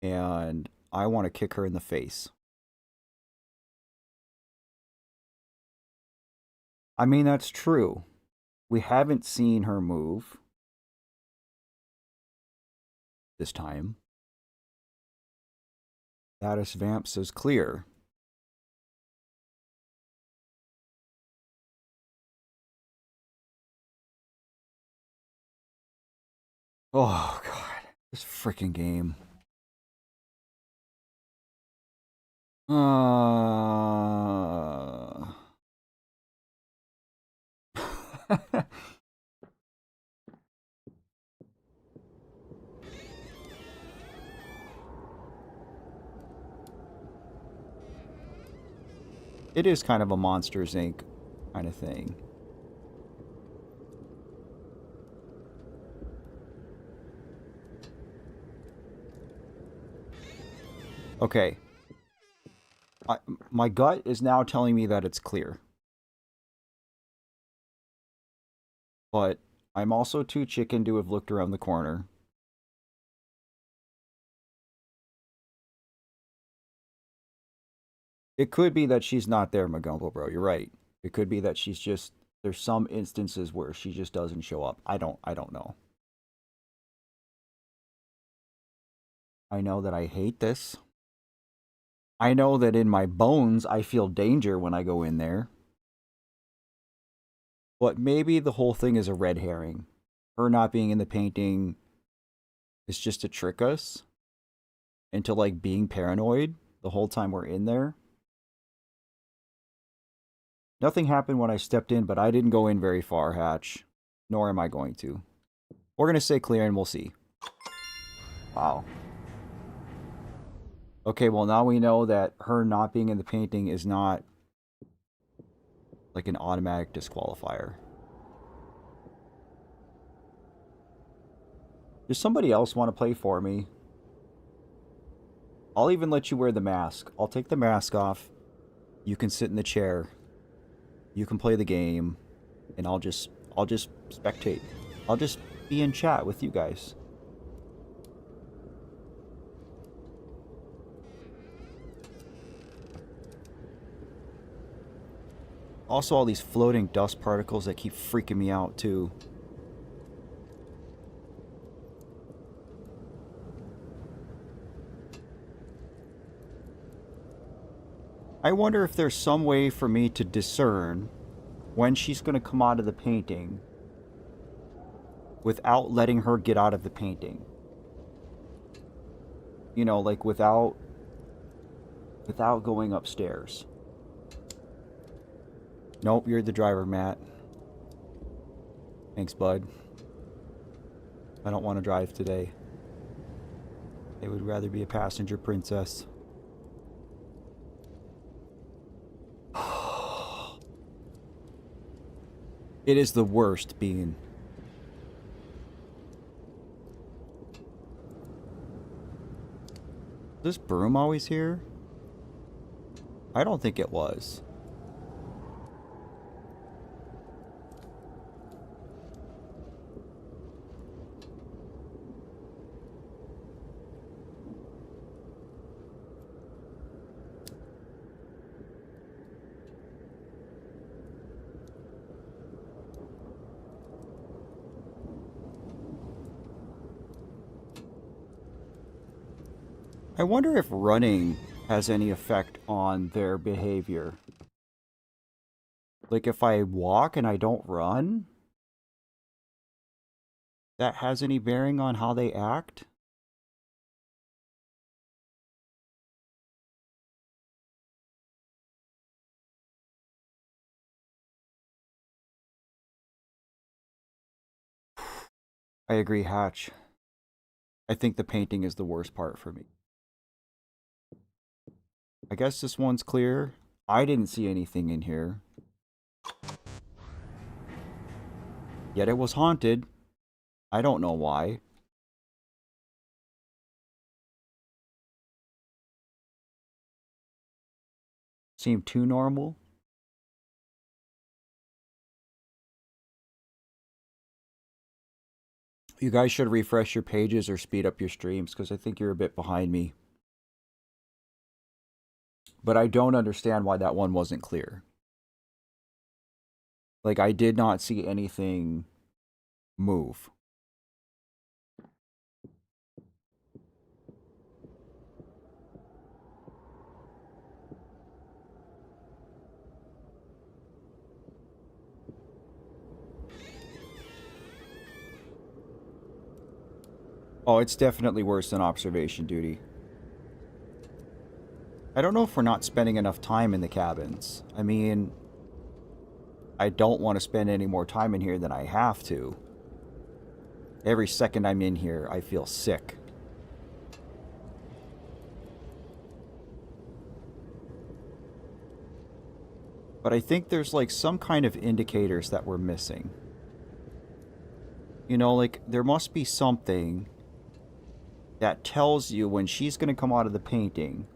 And I want to kick her in the face. I mean, that's true. We haven't seen her move this time. Status Vamp says clear. Oh, God. This freaking game. It is kind of a Monsters, Inc. kind of thing. Okay. My gut is now telling me that it's clear. But I'm also too chicken to have looked around the corner. It could be that she's not there, Magumbo, bro. You're right. It could be that she's just... There's some instances where she just doesn't show up. I don't know. I know that I hate this. I know that in my bones I feel danger when I go in there. But maybe the whole thing is a red herring. Her not being in the painting is just to trick us into, like, being paranoid the whole time we're in there. Nothing happened when I stepped in, but I didn't go in very far, Hatch. Nor am I going to. We're going to say clear and we'll see. Wow. Okay, well now we know that her not being in the painting is not like an automatic disqualifier. Does somebody else want to play for me? I'll even let you wear the mask. I'll take the mask off. You can sit in the chair. You can play the game. And I'll just spectate. I'll just be in chat with you guys. Also, all these floating dust particles that keep freaking me out, too. I wonder if there's some way for me to discern when she's going to come out of the painting without letting her get out of the painting. You know, like without going upstairs. Nope, you're the driver, Matt. Thanks, bud. I don't want to drive today. I would rather be a passenger princess. It is the worst being. Is this broom always here? I don't think it was. I wonder if running has any effect on their behavior. Like if I walk and I don't run, that has any bearing on how they act? I agree, Hatch. I think the painting is the worst part for me. I guess this one's clear. I didn't see anything in here. Yet it was haunted. I don't know why. Seemed too normal. You guys should refresh your pages or speed up your streams because I think you're a bit behind me. But I don't understand why that one wasn't clear. Like, I did not see anything move. Oh, it's definitely worse than observation duty. I don't know if we're not spending enough time in the cabins. I mean, I don't want to spend any more time in here than I have to. Every second I'm in here, I feel sick. But I think there's like some kind of indicators that we're missing. You know, like there must be something that tells you when she's going to come out of the painting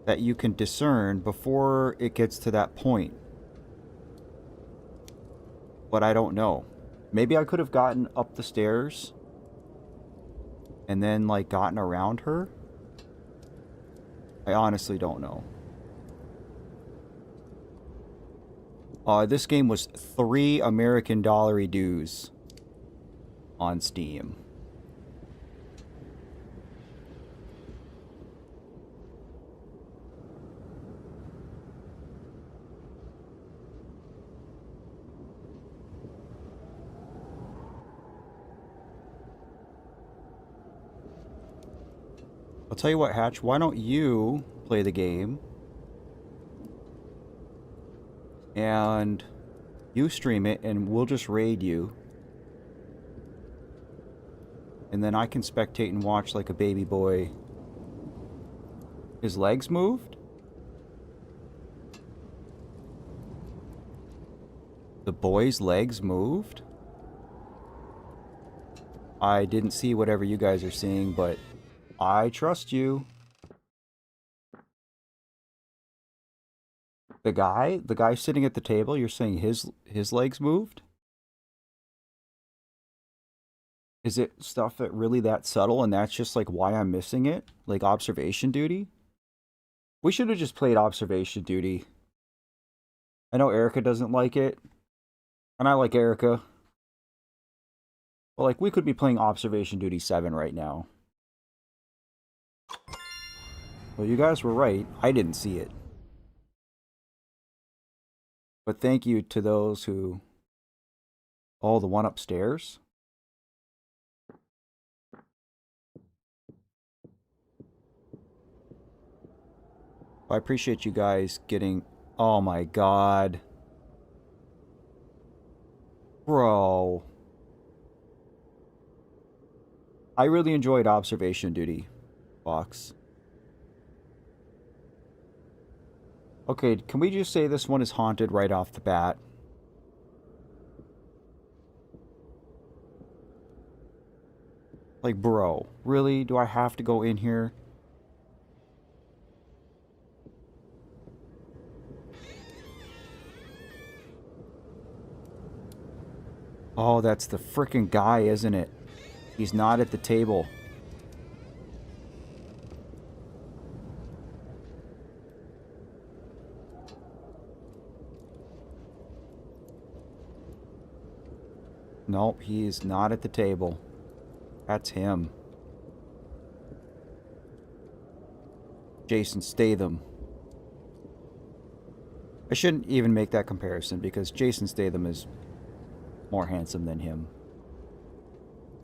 that you can discern before it gets to that point. But I don't know. Maybe I could have gotten up the stairs and then like gotten around her. I honestly don't know. This game was $3 American dollar dues on Steam. I'll tell you what, Hatch, why don't you play the game and you stream it and we'll just raid you. And then I can spectate and watch like a baby boy. His legs moved? The boy's legs moved? I didn't see whatever you guys are seeing, but I trust you. The guy sitting at the table, you're saying his legs moved? Is it stuff that really that subtle and that's just like why I'm missing it? Like observation duty? We should have just played observation duty. I know Erica doesn't like it. And I like Erica. But like we could be playing observation duty 7 right now. Well, you guys were right. I didn't see it. But thank you to those who... Oh, the one upstairs? I appreciate you guys getting... Oh my god. Bro. I really enjoyed observation duty, Fox. Okay, can we just say this one is haunted right off the bat? Like, bro, really? Do I have to go in here? Oh, that's the frickin' guy, isn't it? He's not at the table. Nope, he is not at the table. That's him. Jason Statham. I shouldn't even make that comparison because Jason Statham is more handsome than him.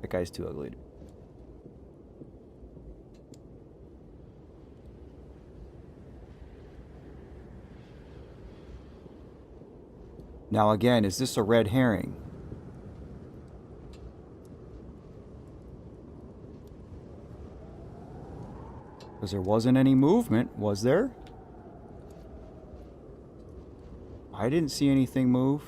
That guy's too ugly. Now again, is this a red herring? Because there wasn't any movement, was there? I didn't see anything move.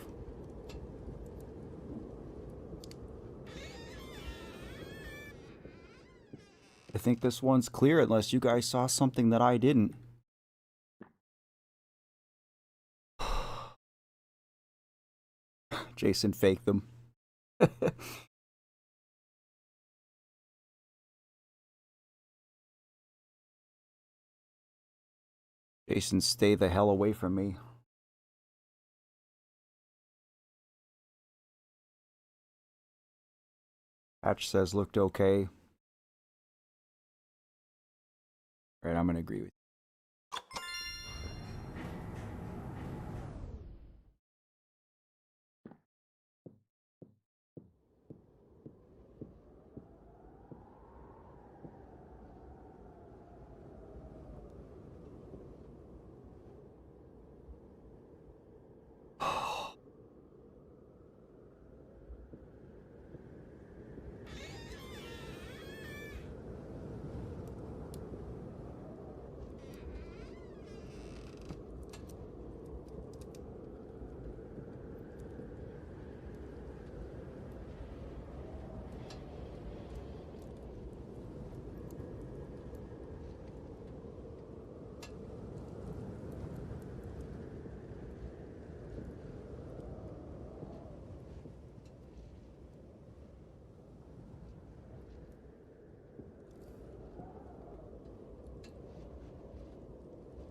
I think this one's clear unless you guys saw something that I didn't. Jason faked them. Jason, stay the hell away from me. Patch says looked okay. Alright, I'm gonna agree with you.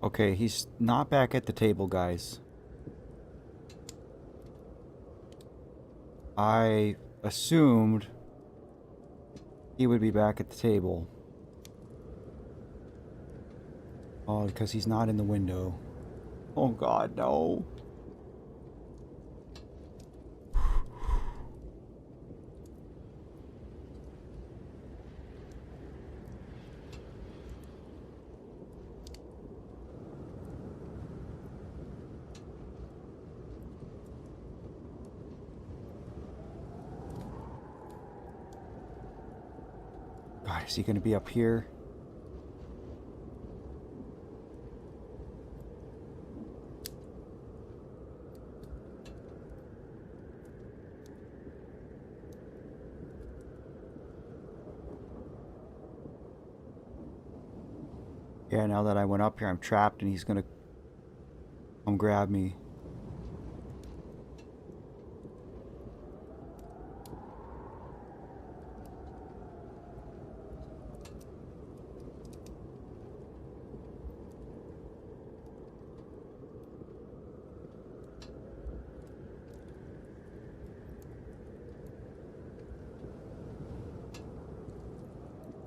Okay, he's not back at the table, guys. I assumed he would be back at the table. Oh, because he's not in the window. Oh god, no. God, is he going to be up here? Yeah, now that I went up here, I'm trapped and he's gonna come grab me.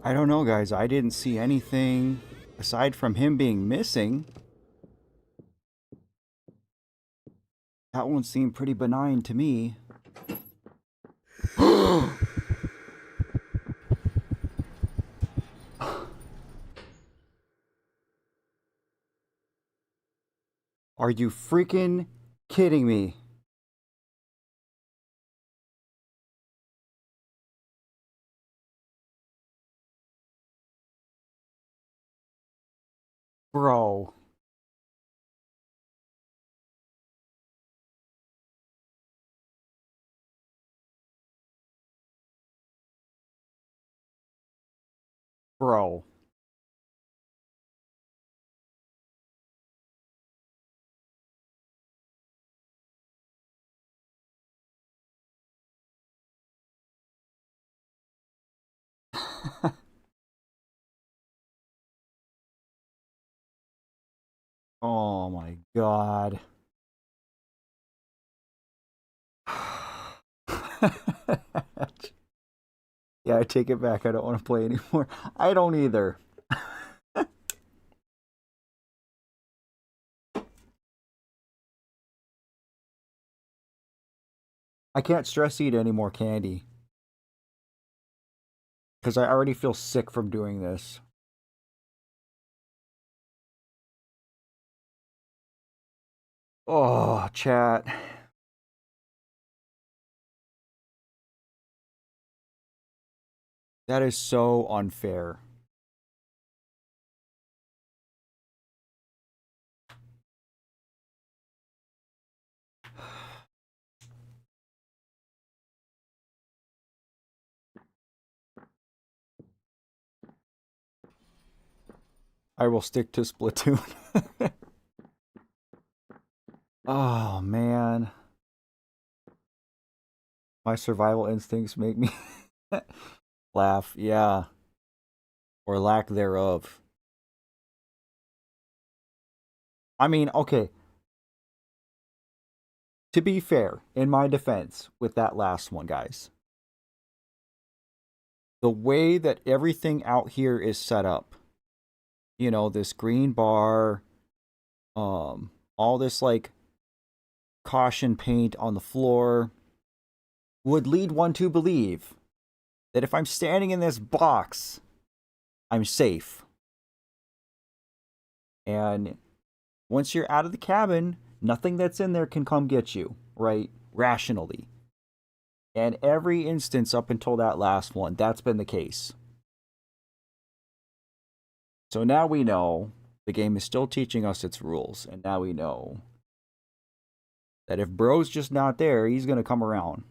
I don't know, guys. I didn't see anything aside from him being missing. That one seemed pretty benign to me. Are you freaking kidding me? Bro. Bro. Oh my god. Yeah, I take it back. I don't want to play anymore. I don't either. I can't stress eat any more candy. Because I already feel sick from doing this. Oh, chat. That is so unfair. I will stick to Splatoon. Oh, man. My survival instincts make me laugh. Yeah. Or lack thereof. I mean, okay. To be fair, in my defense, with that last one, guys, the way that everything out here is set up, you know, this green bar, all this like caution paint on the floor, would lead one to believe that if I'm standing in this box, I'm safe. And once you're out of the cabin, nothing that's in there can come get you, right? Rationally. And every instance up until that last one, that's been the case. So now we know the game is still teaching us its rules. And now we know that if bro's just not there, he's going to come around.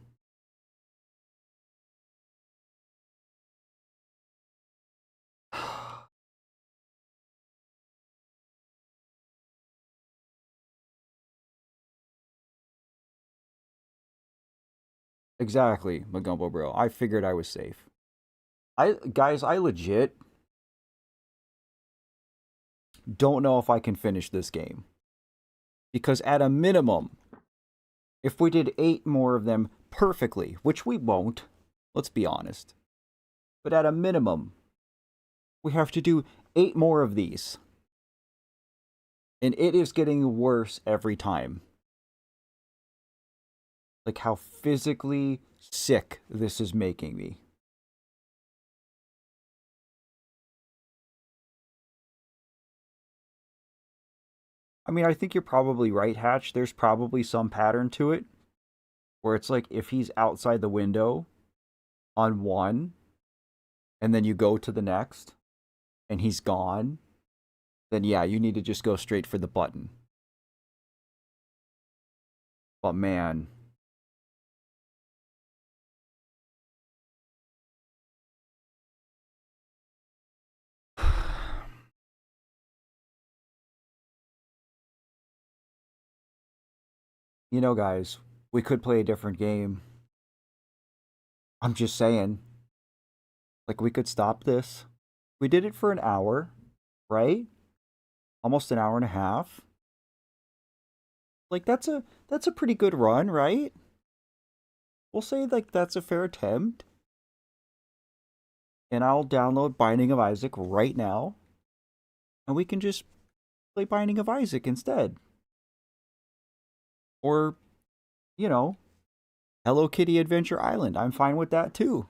Exactly, Magumbo bro. I figured I was safe. Guys, I legit don't know if I can finish this game. Because at a minimum, if we did 8 more of them perfectly, which we won't, let's be honest. But at a minimum, we have to do 8 more of these. And it is getting worse every time. Like how physically sick this is making me. I mean, I think you're probably right, Hatch. There's probably some pattern to it. Where it's like if he's outside the window on one, and then you go to the next, and he's gone, then yeah, you need to just go straight for the button. But man. You know, guys, we could play a different game. I'm just saying. Like, we could stop this. We did it for an hour, right? Almost an hour and a half. Like, that's a pretty good run, right? We'll say like that's a fair attempt. And I'll download Binding of Isaac right now. And we can just play Binding of Isaac instead. Or, you know, Hello Kitty Adventure Island. I'm fine with that too.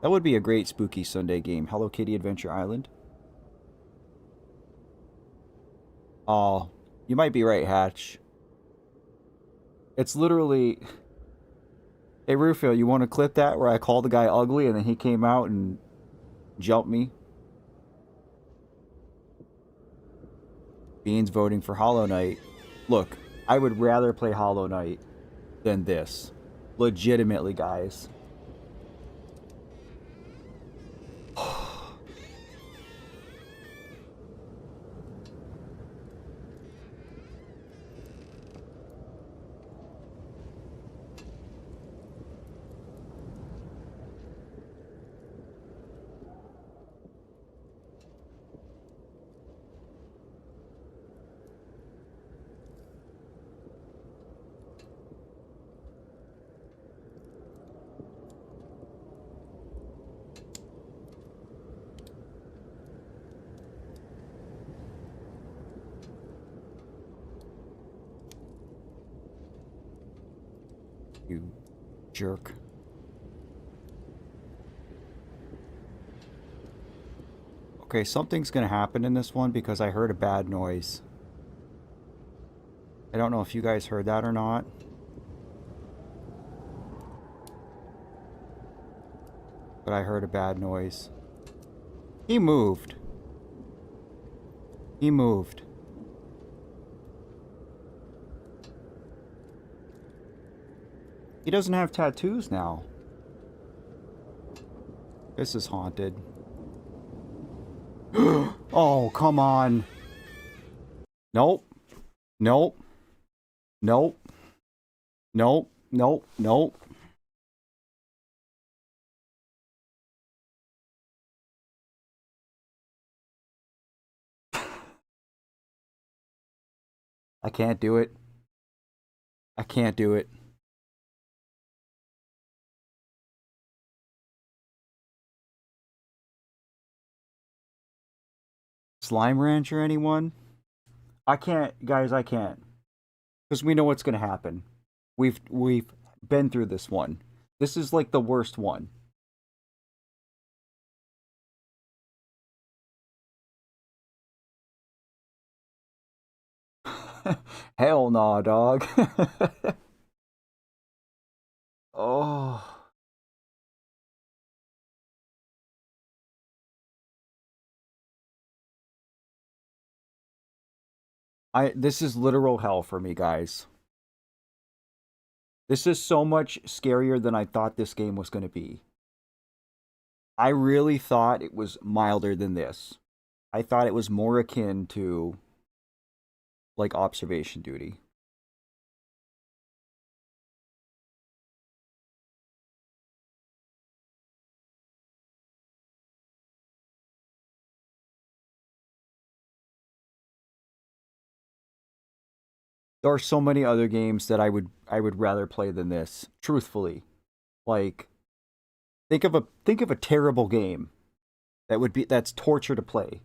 That would be a great spooky Sunday game. Hello Kitty Adventure Island. Oh, you might be right, Hatch. It's literally... Hey, Rufio, you want to clip that where I called the guy ugly and then he came out and jumped me? Beans voting for Hollow Knight. Look, I would rather play Hollow Knight than this. Legitimately, guys. You jerk. Okay, something's gonna happen in this one because I heard a bad noise. I don't know if you guys heard that or not. But I heard a bad noise. He moved. He moved. He doesn't have tattoos now. This is haunted. Oh, come on. Nope. Nope. Nope. Nope. Nope. Nope. I can't do it. I can't do it. Slime Rancher, anyone? I can't, guys, I can't. Because we know what's going to happen. We've been through this one. This is like the worst one. Hell nah, dog. Oh. This is literal hell for me, guys. This is so much scarier than I thought this game was going to be. I really thought it was milder than this. I thought it was more akin to like observation duty. There are so many other games that I would rather play than this, truthfully. Like think of a terrible game that's torture to play.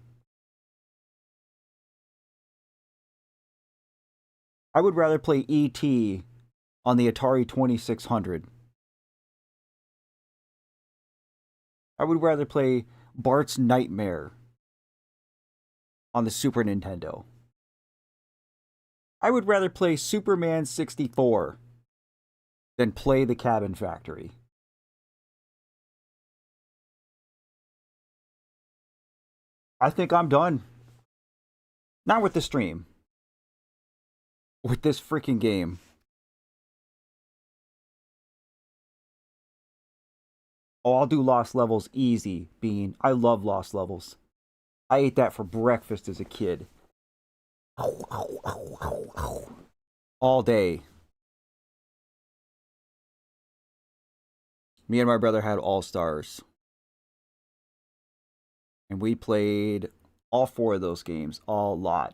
I would rather play E.T. on the Atari 2600. I would rather play Bart's Nightmare on the Super Nintendo. I would rather play Superman 64 than play the Cabin Factory. I think I'm done. Not with the stream. With this freaking game. Oh, I'll do Lost Levels easy, Bean. I love Lost Levels. I ate that for breakfast as a kid. All day. Me and my brother had All Stars. And we played all 4 of those games a lot.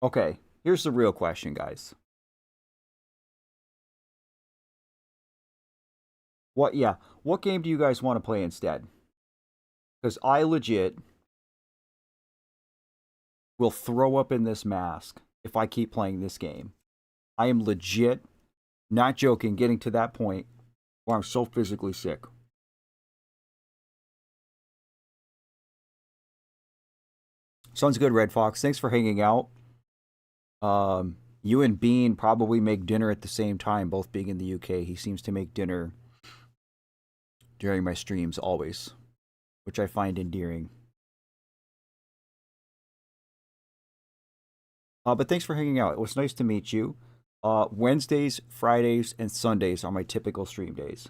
Okay, here's the real question, guys. What game do you guys want to play instead? Because I legit will throw up in this mask if I keep playing this game. I am legit, not joking, getting to that point where I'm so physically sick. Sounds good, Red Fox. Thanks for hanging out. You and Bean probably make dinner at the same time, both being in the UK. He seems to make dinner during my streams always, which I find endearing. But thanks for hanging out. It was nice to meet you. Wednesdays, Fridays, and Sundays are my typical stream days.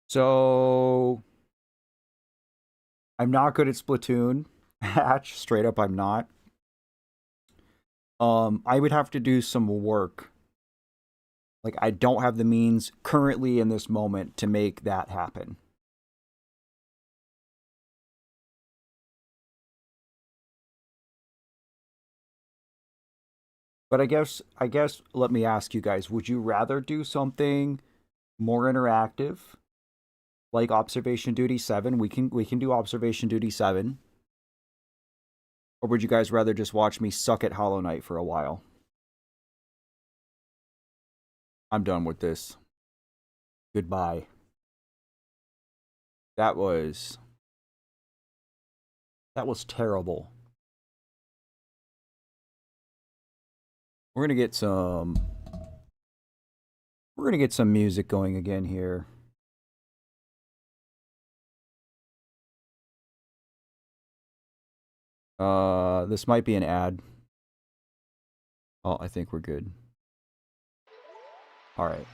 So I'm not good at Splatoon. Hatch, straight up, I'm not. I would have to do some work. Like, I don't have the means currently in this moment to make that happen. But I guess let me ask you guys, would you rather do something more interactive? Like Observation Duty 7, we can do Observation Duty 7. Or would you guys rather just watch me suck at Hollow Knight for a while? I'm done with this. Goodbye. That was terrible. We're gonna get some music going again here. This might be an ad. Oh, I think we're good. All right.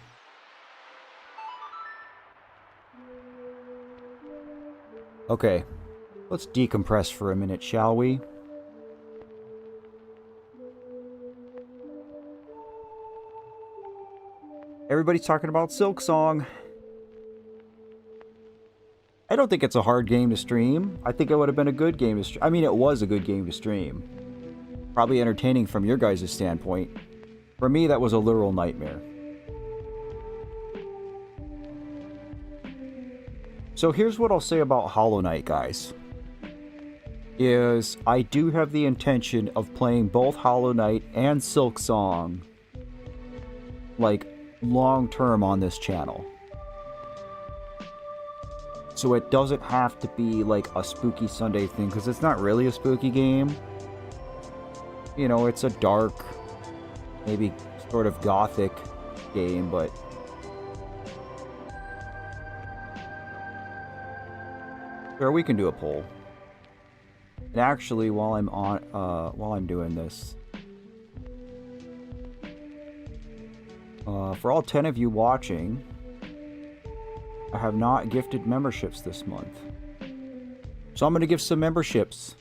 Okay. Let's decompress for a minute, shall we? Everybody's talking about Silk Song. I don't think it's a hard game to stream. I think it would have been a good game to stream. I mean, it was a good game to stream. Probably entertaining from your guys' standpoint. For me, that was a literal nightmare. So here's what I'll say about Hollow Knight, guys. Is I do have the intention of playing both Hollow Knight and Silk Song, like, long term on this channel. So it doesn't have to be like a spooky Sunday thing, because it's not really a spooky game. You know, it's a dark, maybe sort of gothic game, but sure, we can do a poll. And actually, while I'm doing this, for all 10 of you watching, I have not gifted memberships this month. So I'm going to give some memberships.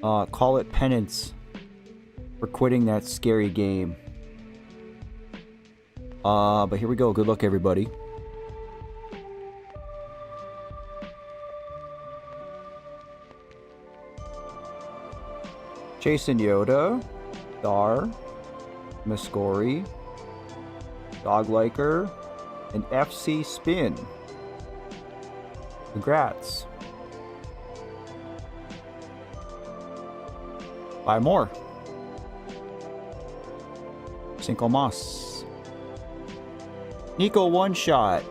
Call it penance for quitting that scary game. But here we go. Good luck, everybody. Jason Yoda, Dar, Muscori, Dogliker, and FC Spin. Congrats. Buy more. Cinco Mas. Nico One Shot.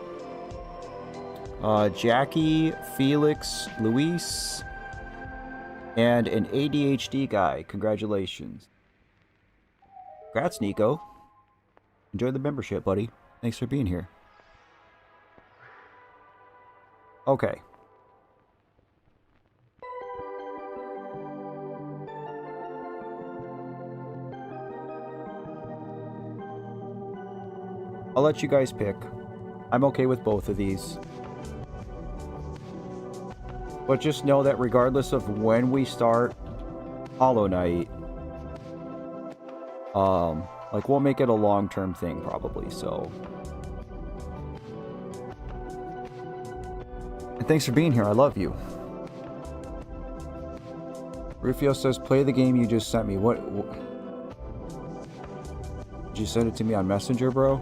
Jackie, Felix, Luis, and an ADHD guy. Congratulations. Congrats, Nico. Enjoy the membership, buddy. Thanks for being here. Okay. I'll let you guys pick. I'm okay with both of these. But just know that regardless of when we start Hollow Knight, like, we'll make it a long-term thing probably, so. And thanks for being here. I love you. Rufio says, play the game you just sent me. What? Did you send it to me on Messenger, bro?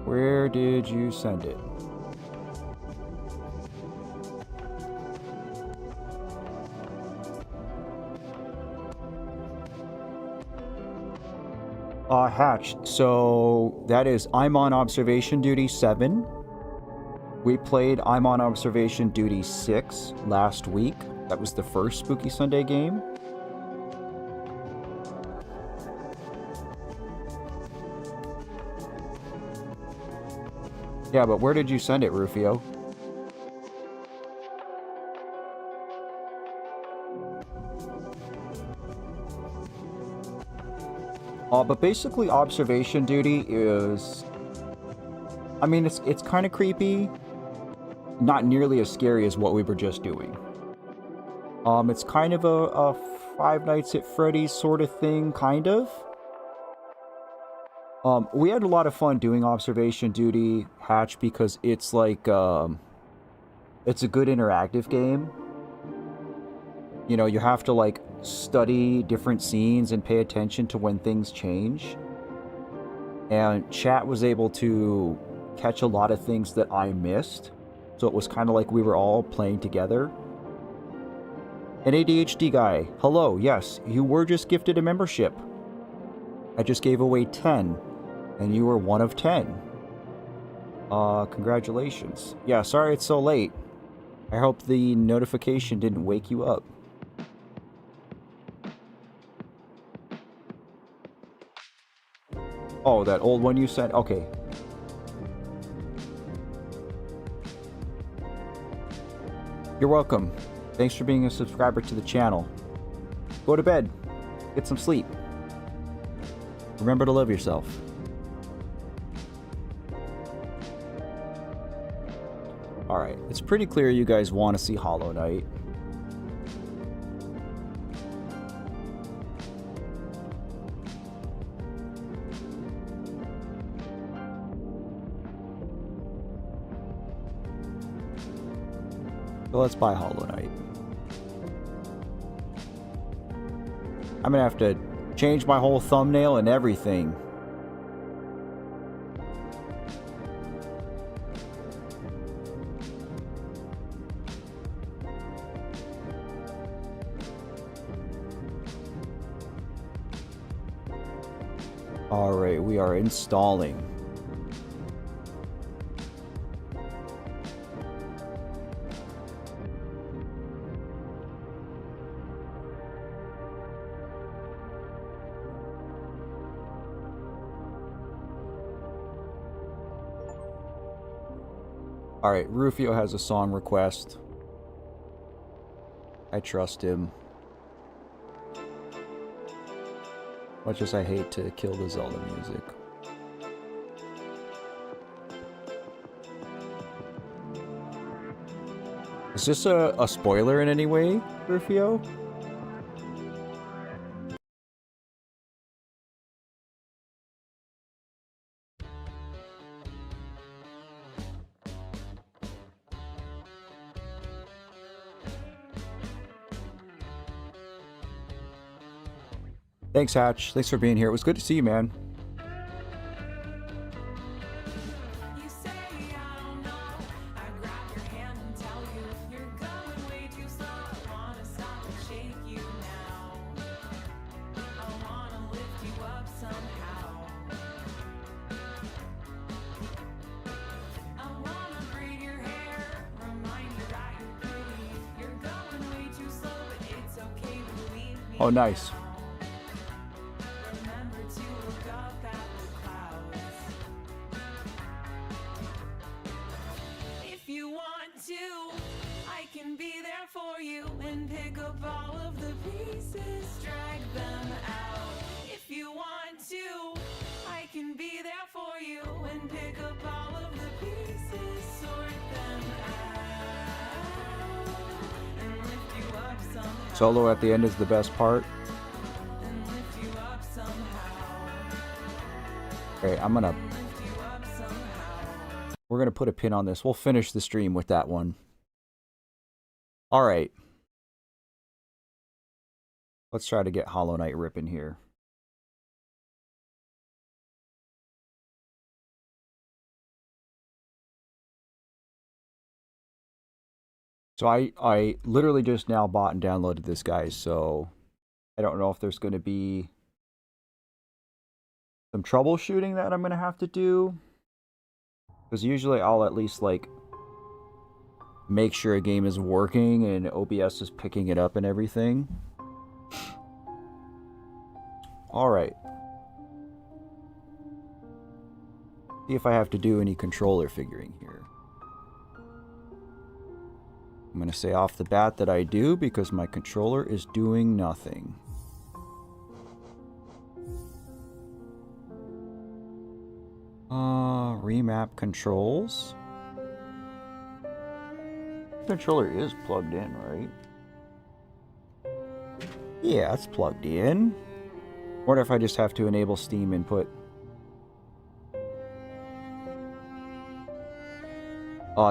Where did you send it? Hatch. So that is I'm on Observation Duty 7. We played I'm on Observation Duty 6 last week. That was the first Spooky Sunday game. Yeah, but where did you send it, Rufio? But basically Observation Duty is... I mean, it's kind of creepy. Not nearly as scary as what we were just doing. It's kind of a Five Nights at Freddy's sort of thing, kind of. We had a lot of fun doing Observation Duty, Hatch, because it's like, it's a good interactive game. You know, you have to, like, study different scenes and pay attention to when things change. And chat was able to catch a lot of things that I missed. So it was kind of like we were all playing together. An ADHD guy, hello, yes, you were just gifted a membership. I just gave away 10, and you were one of 10. Congratulations. Yeah, sorry it's so late. I hope the notification didn't wake you up. Oh, that old one you sent? Okay. You're welcome. Thanks for being a subscriber to the channel. Go to bed. Get some sleep. Remember to love yourself. Alright, it's pretty clear you guys want to see Hollow Knight. So let's buy Hollow Knight. I'm gonna have to change my whole thumbnail and everything. Alright, we are installing. Alright, Rufio has a song request. I trust him. Much as I hate to kill the Zelda music. Is this a spoiler in any way, Rufio? Thanks, Hatch. Thanks for being here. It was good to see you, man. Oh, nice. If you want to, I can be there for you and pick up all of the pieces. pieces, drag them out. If you want to, I can be there for you and pick up all of the pieces, sort them out, and lift you up somehow. Solo at the end is the best part. And lift you up somehow. Okay, we're gonna put a pin on this. We'll finish the stream with that one. All right. Let's try to get Hollow Knight ripping here. So I literally just now bought and downloaded this, guys, so I don't know if there's going to be some troubleshooting that I'm going to have to do. Because usually I'll at least, like, make sure a game is working and OBS is picking it up and everything. Alright. See if I have to do any controller figuring here. I'm going to say off the bat that I do because my controller is doing nothing. Remap controls. Controller is plugged in, right? Yeah, it's plugged in. Wonder if I just have to enable Steam input.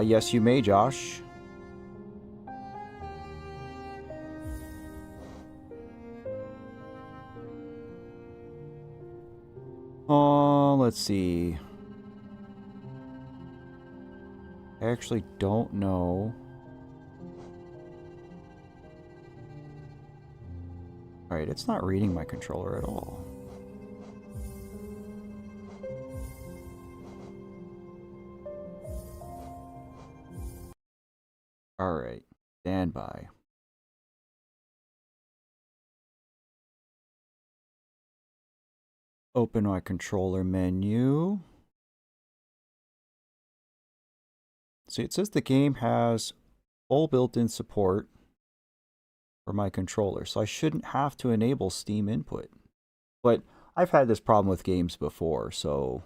Yes, you may, Josh. Let's see. I actually don't know. Alright, it's not reading my controller at all. Alright, stand by. Open my controller menu. See, it says the game has full built-in support for my controller, so I shouldn't have to enable Steam input. But I've had this problem with games before, so...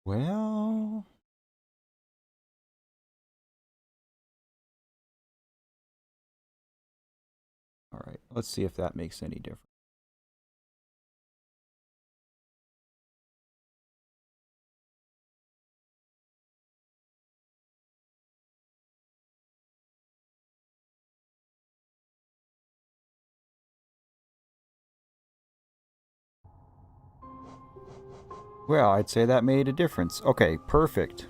Well... Alright, let's see if that makes any difference. Well, I'd say that made a difference. Okay, perfect.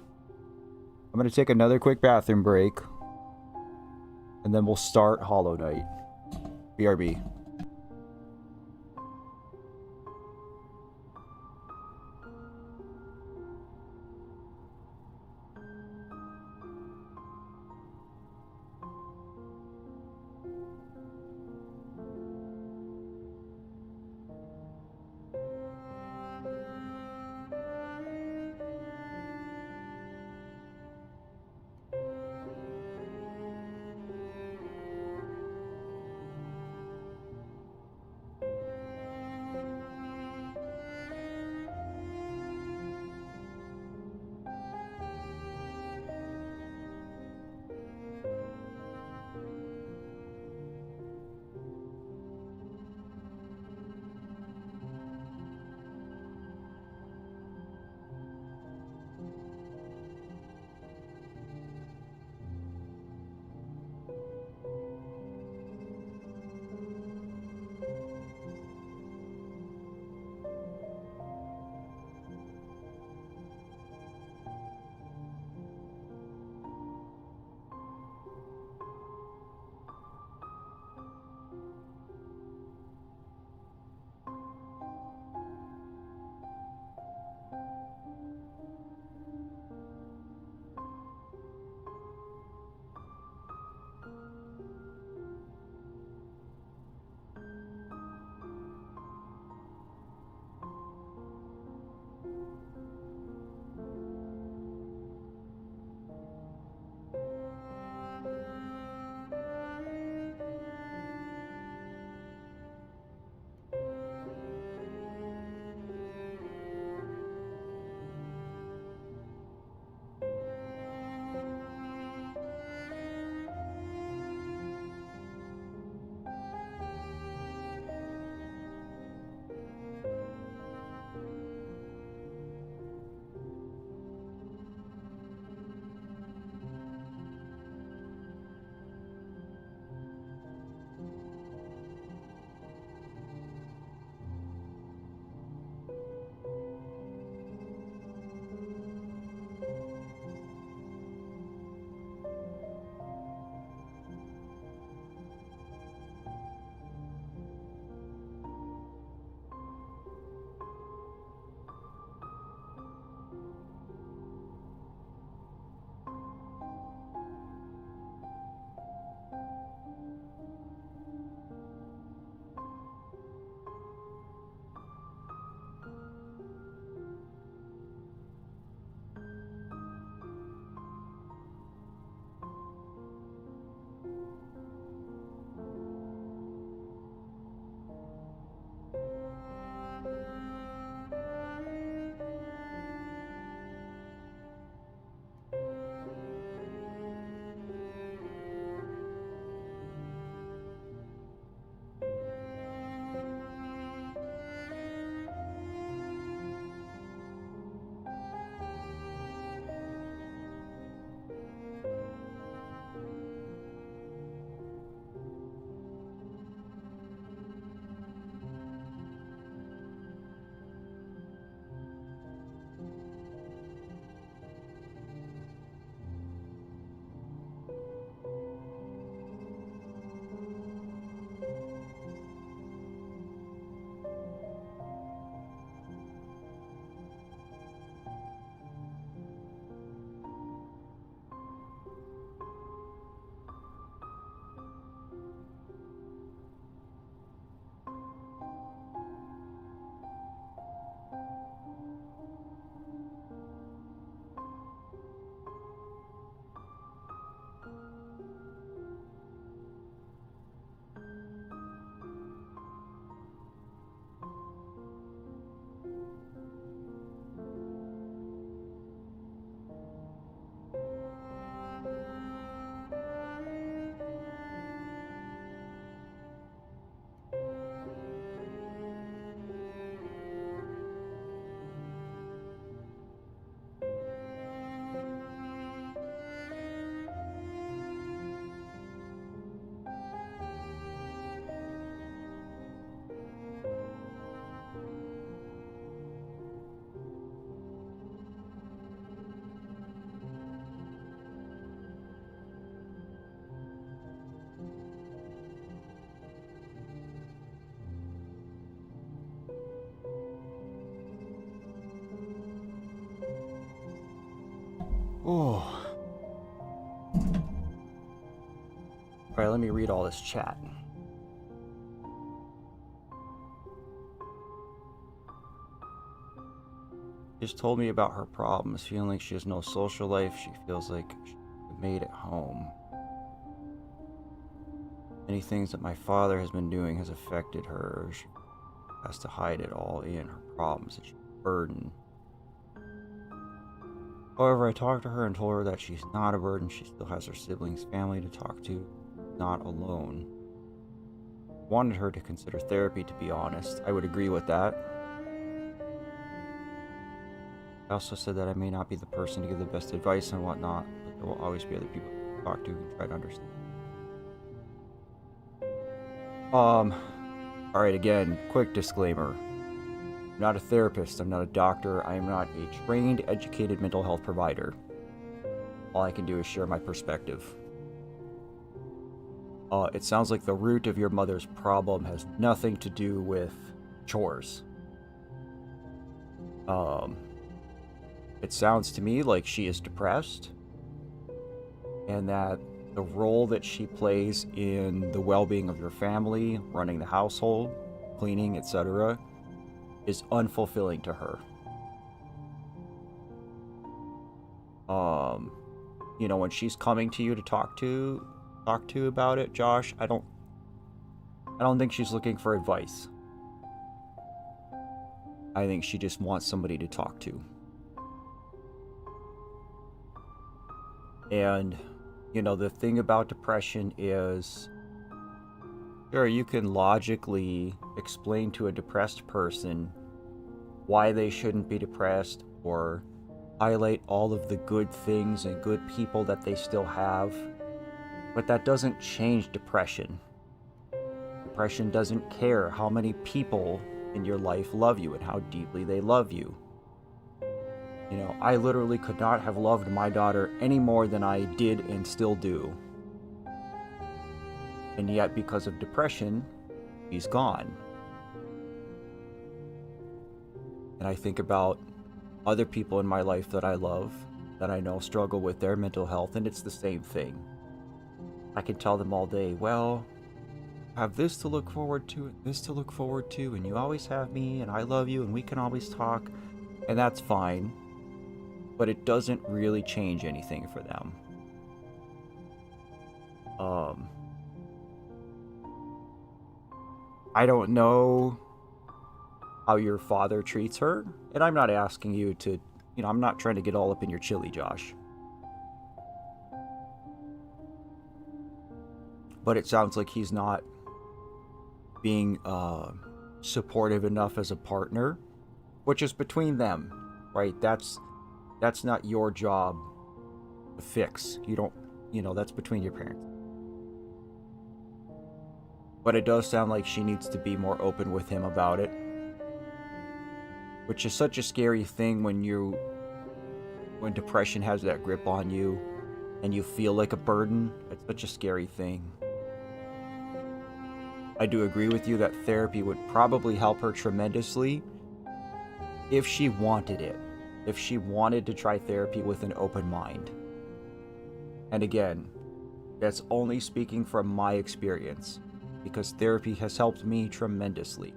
I'm going to take another quick bathroom break. And then we'll start Hollow Knight. BRB. Oh. Alright, let me read all this chat. Just told me about her problems, feeling like she has no social life. She feels like she's a maid at home. Many things that my father has been doing has affected her. She has to hide it all in her problems. It's a burden. However, I talked to her and told her that she's not a burden. She still has her siblings, family to talk to, not alone. Wanted her to consider therapy, to be honest. I would agree with that. I also said that I may not be the person to give the best advice and whatnot, but there will always be other people to talk to and try to understand. Alright, again, quick disclaimer. I'm not a therapist, I'm not a doctor, I am not a trained, educated mental health provider. All I can do is share my perspective. It sounds like the root of your mother's problem has nothing to do with chores. It sounds to me like she is depressed, and that the role that she plays in the well-being of your family, running the household, cleaning, etc., is unfulfilling to her. You know, when she's coming to you to talk to about it, Josh, I don't think she's looking for advice. I think she just wants somebody to talk to. And, you know, the thing about depression is, sure, you can logically explain to a depressed person why they shouldn't be depressed, or highlight all of the good things and good people that they still have, but that doesn't change depression. Depression doesn't care how many people in your life love you and how deeply they love you. You know, I literally could not have loved my daughter any more than I did and still do. And yet, because of depression, she's gone. And I think about other people in my life that I love, that I know struggle with their mental health, and it's the same thing. I can tell them all day, well, I have this to look forward to, and this to look forward to, and you always have me, and I love you, and we can always talk, and that's fine. But it doesn't really change anything for them. I don't know how your father treats her, and I'm not asking you to, you know, I'm not trying to get all up in your chili, Josh. But it sounds like he's not being supportive enough as a partner, which is between them, right? That's not your job to fix. You don't, you know, that's between your parents. But it does sound like she needs to be more open with him about it, which is such a scary thing when depression has that grip on you and you feel like a burden. It's such a scary thing. I do agree with you that therapy would probably help her tremendously if she wanted it. If she wanted to try therapy with an open mind. And again, that's only speaking from my experience, because therapy has helped me tremendously.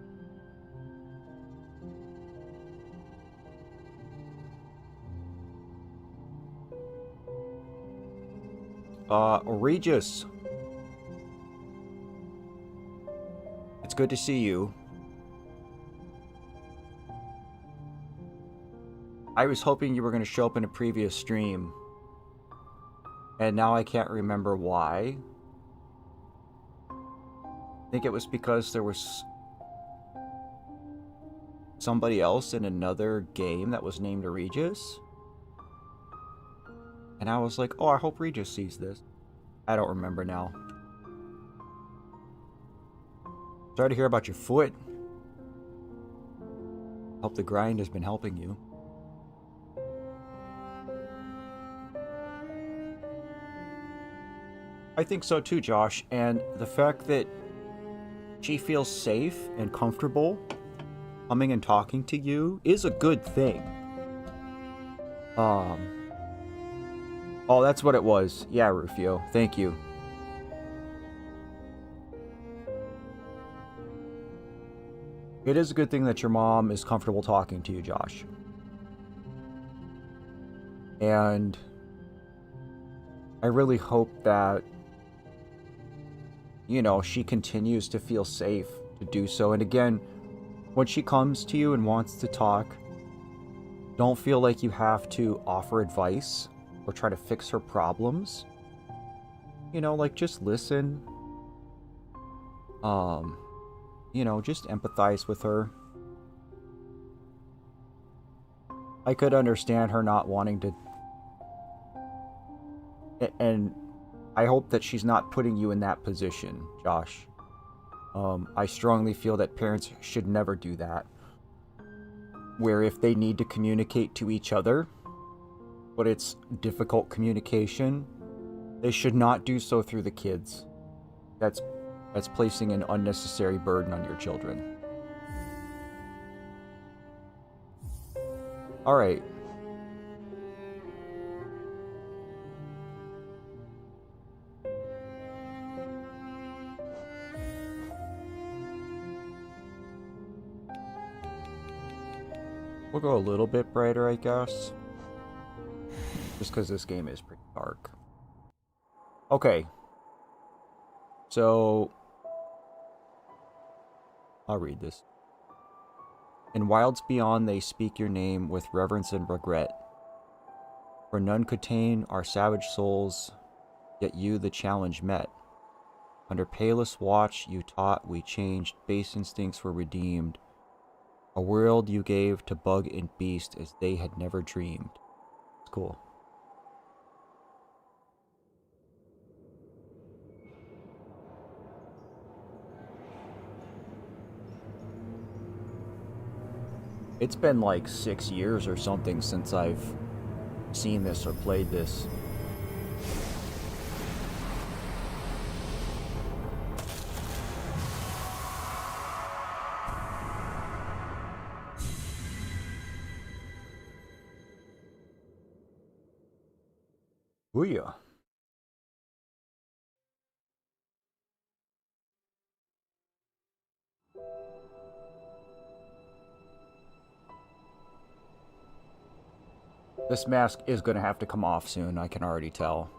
Regis. It's good to see you. I was hoping you were going to show up in a previous stream, and now I can't remember why. I think it was because there was somebody else in another game that was named Regis. And I was like, oh, I hope Regis sees this. I don't remember now. Sorry to hear about your foot. Hope the grind has been helping you. I think so too, Josh, and the fact that she feels safe and comfortable coming and talking to you is a good thing. Oh, that's what it was. Yeah, Rufio. Thank you. It is a good thing that your mom is comfortable talking to you, Josh. And I really hope that, you know, she continues to feel safe to do so. And again, when she comes to you and wants to talk, don't feel like you have to offer advice or try to fix her problems. You know, like, just listen. You know, just empathize with her. I could understand her not wanting to, and I hope that she's not putting you in that position, Josh. I strongly feel that parents should never do that. Where if they need to communicate to each other, but it's difficult communication, they should not do so through the kids. That's placing an unnecessary burden on your children. All right. We'll go a little bit brighter, I guess. Just because this game is pretty dark. Okay. So, I'll read this. In wilds beyond they speak your name with reverence and regret. For none could tame our savage souls, yet you the challenge met. Under palest watch you taught we changed, base instincts were redeemed. A world you gave to bug and beast as they had never dreamed. It's cool. It's been like 6 years or something since I've seen this or played this. Booyah. This mask is going to have to come off soon, I can already tell.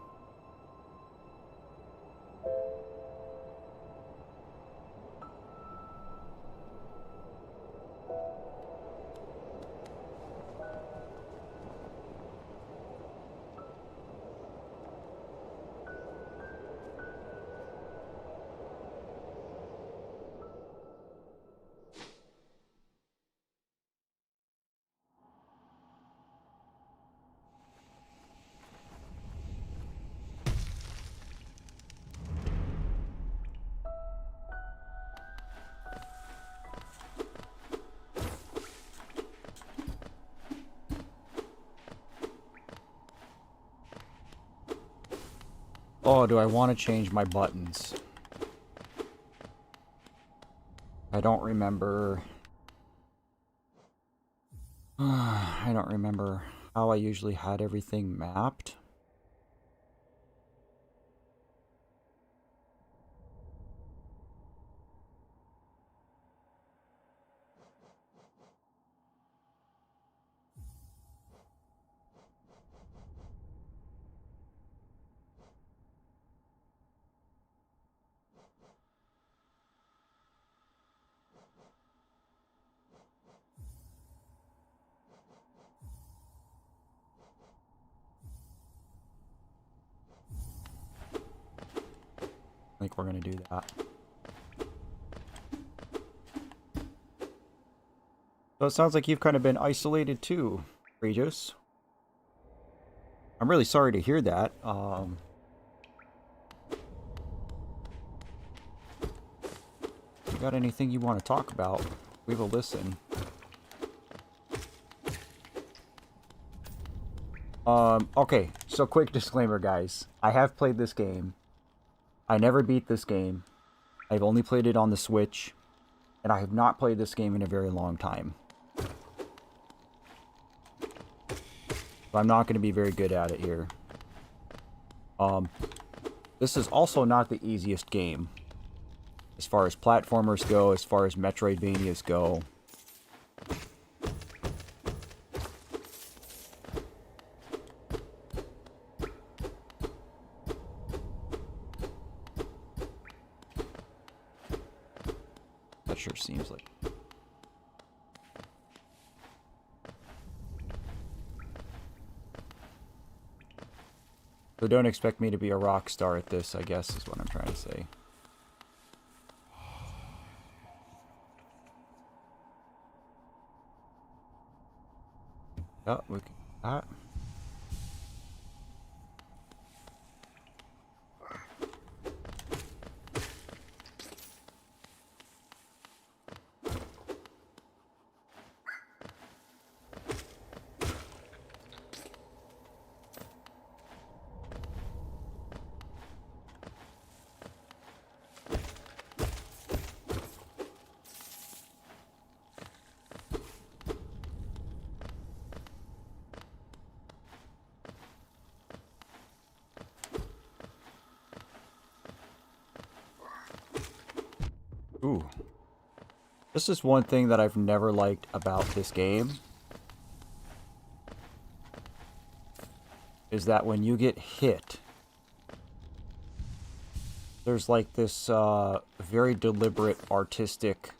Oh, do I want to change my buttons? I don't remember. I don't remember how I usually had everything mapped. I think we're going to do that. So it sounds like you've kind of been isolated too, Regis. I'm really sorry to hear that. If you got anything you want to talk about, we will listen. Okay, so quick disclaimer, guys. I have played this game. I never beat this game. I've only played it on the Switch, and I have not played this game in a very long time. So I'm not going to be very good at it here. This is also not the easiest game. As far as platformers go, as far as Metroidvanias go. That sure seems like... So don't expect me to be a rock star at this, I guess, is what I'm trying to say. Oh, we can... that. Ooh. This is one thing that I've never liked about this game. Is that when you get hit, there's like this very deliberate artistic...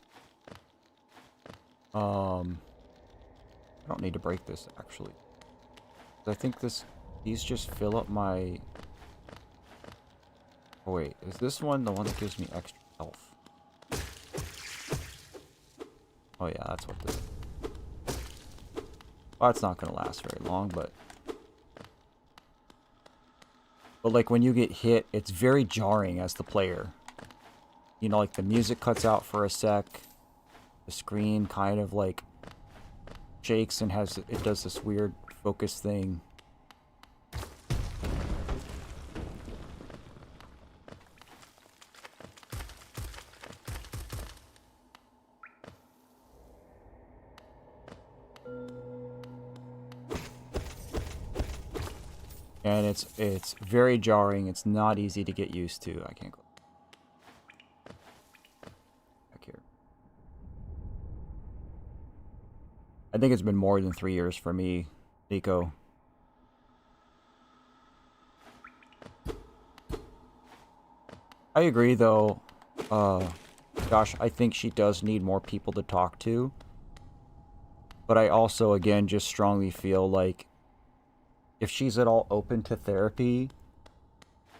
I don't need to break this, actually. I think these just fill up my... Oh wait, is this one the one that gives me extra health? Oh yeah, that's what this is. Well, it's not going to last very long, but like when you get hit, it's very jarring as the player. You know, like the music cuts out for a sec. The screen kind of like shakes and it does this weird focus thing. And it's very jarring. It's not easy to get used to. I can't go back here. I think it's been more than 3 years for me, Nico. I agree, though. Gosh, I think she does need more people to talk to. But I also, again, just strongly feel like if she's at all open to therapy,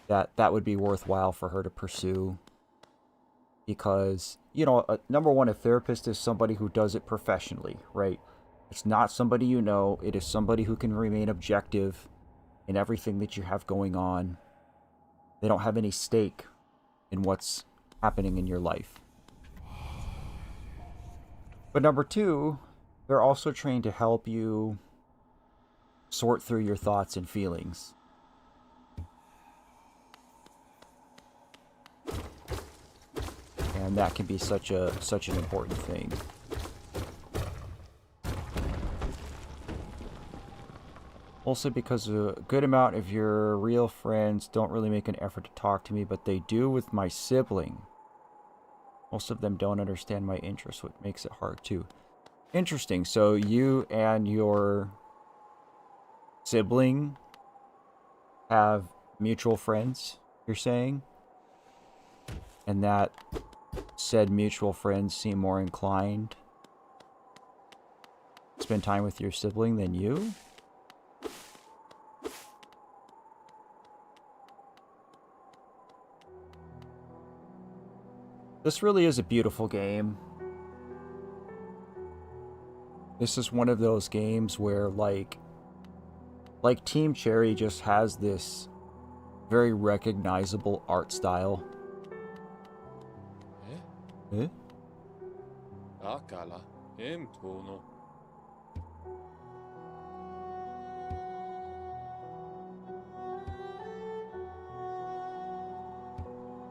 that would be worthwhile for her to pursue. Because, you know, number one, a therapist is somebody who does it professionally, right? It's not somebody you know. It is somebody who can remain objective in everything that you have going on. They don't have any stake in what's happening in your life. But number two, they're also trained to help you sort through your thoughts and feelings. And that can be such an important thing. Also because a good amount of your real friends don't really make an effort to talk to me, but they do with my sibling. Most of them don't understand my interests, which makes it hard too. Interesting. So you and your sibling have mutual friends, you're saying? And that said mutual friends seem more inclined to spend time with your sibling than you? This really is a beautiful game. This is one of those games where, like Team Cherry just has this very recognizable art style. Eh? Akala, tono.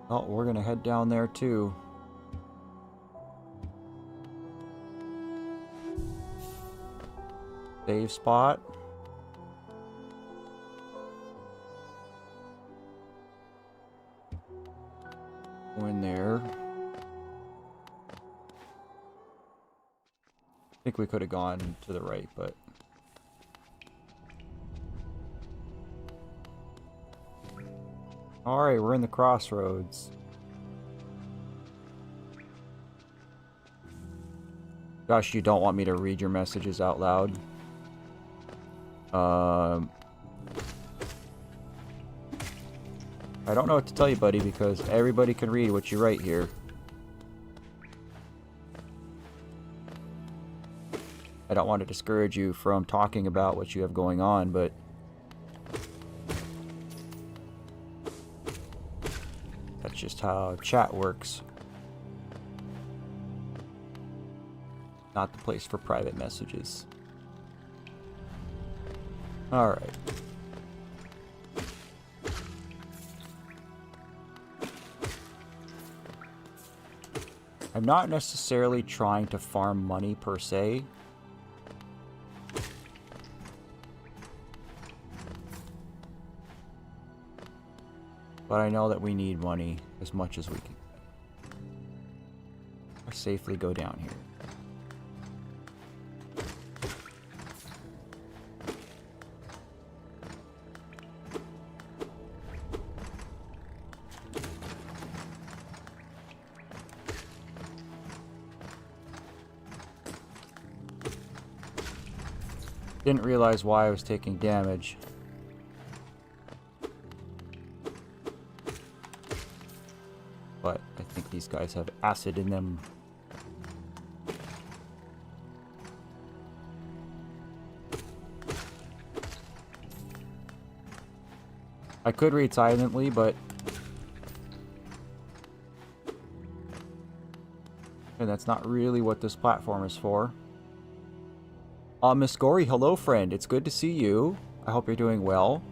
Oh, we're gonna head down there too. Save spot. in there. I think we could have gone to the right, but... Alright, we're in the crossroads. Gosh, you don't want me to read your messages out loud. I don't know what to tell you, buddy, because everybody can read what you write here. I don't want to discourage you from talking about what you have going on, but... that's just how chat works. Not the place for private messages. Alright. I'm not necessarily trying to farm money per se. But I know that we need money as much as we can. Let's safely go down here. Didn't realize why I was taking damage. But I think these guys have acid in them. I could read silently, but... and that's not really what this platform is for. Miss Gory, hello friend. It's good to see you. I hope you're doing well.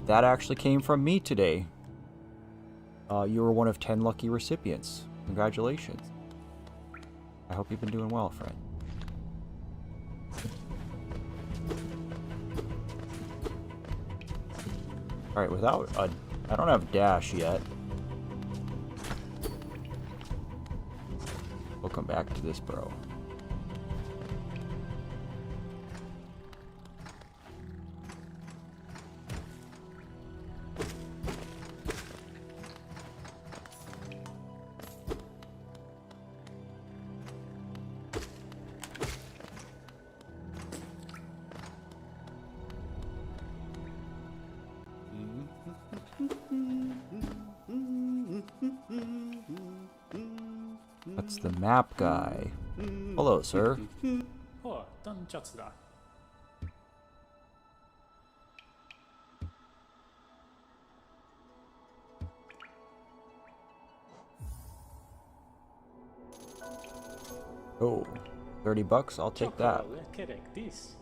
That actually came from me today. You were one of 10 lucky recipients. Congratulations. I hope you've been doing well, friend. Alright, without a... I don't have dash yet. We'll come back to this, bro. That's the map guy. Hello, sir. 哦，当ジャツだ。Oh, 30 bucks? I'll take that. Correct this.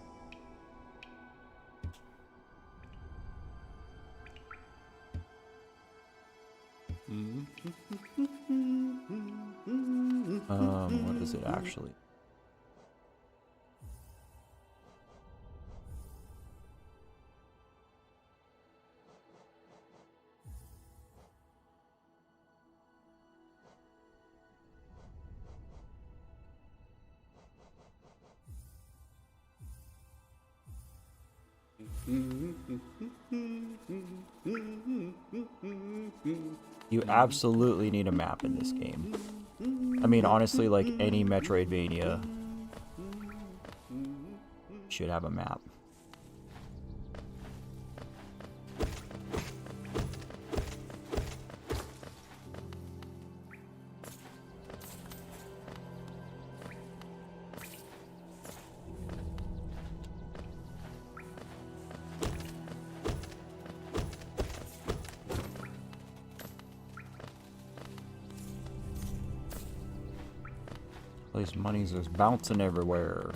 What is it actually? You absolutely need a map in this game. I mean, honestly, like any Metroidvania should have a map. These monies is bouncing everywhere.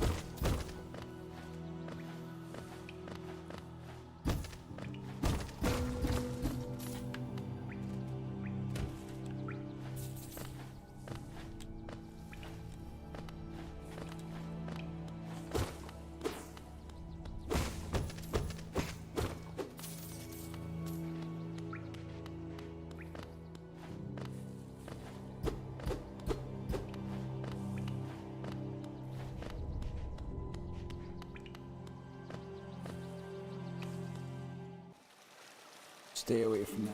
Stay away from that.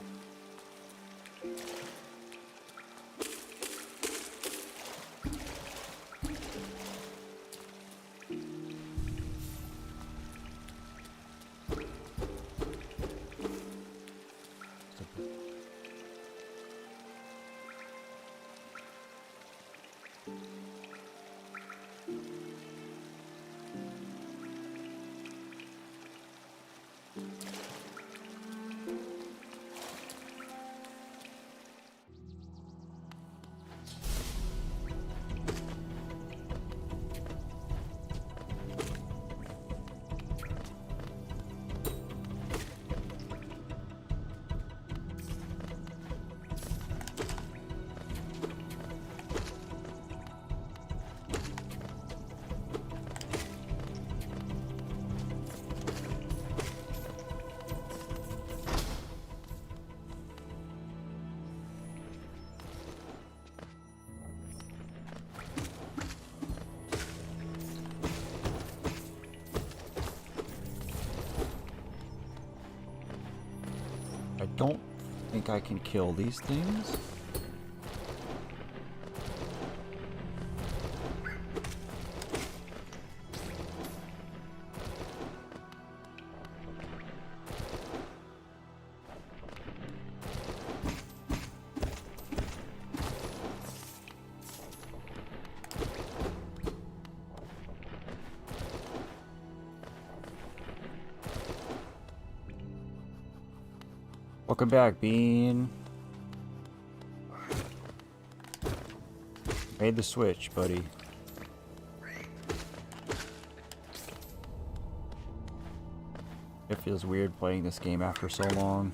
I don't think I can kill these things. Welcome back, Bean. Made the switch, buddy. It feels weird playing this game after so long.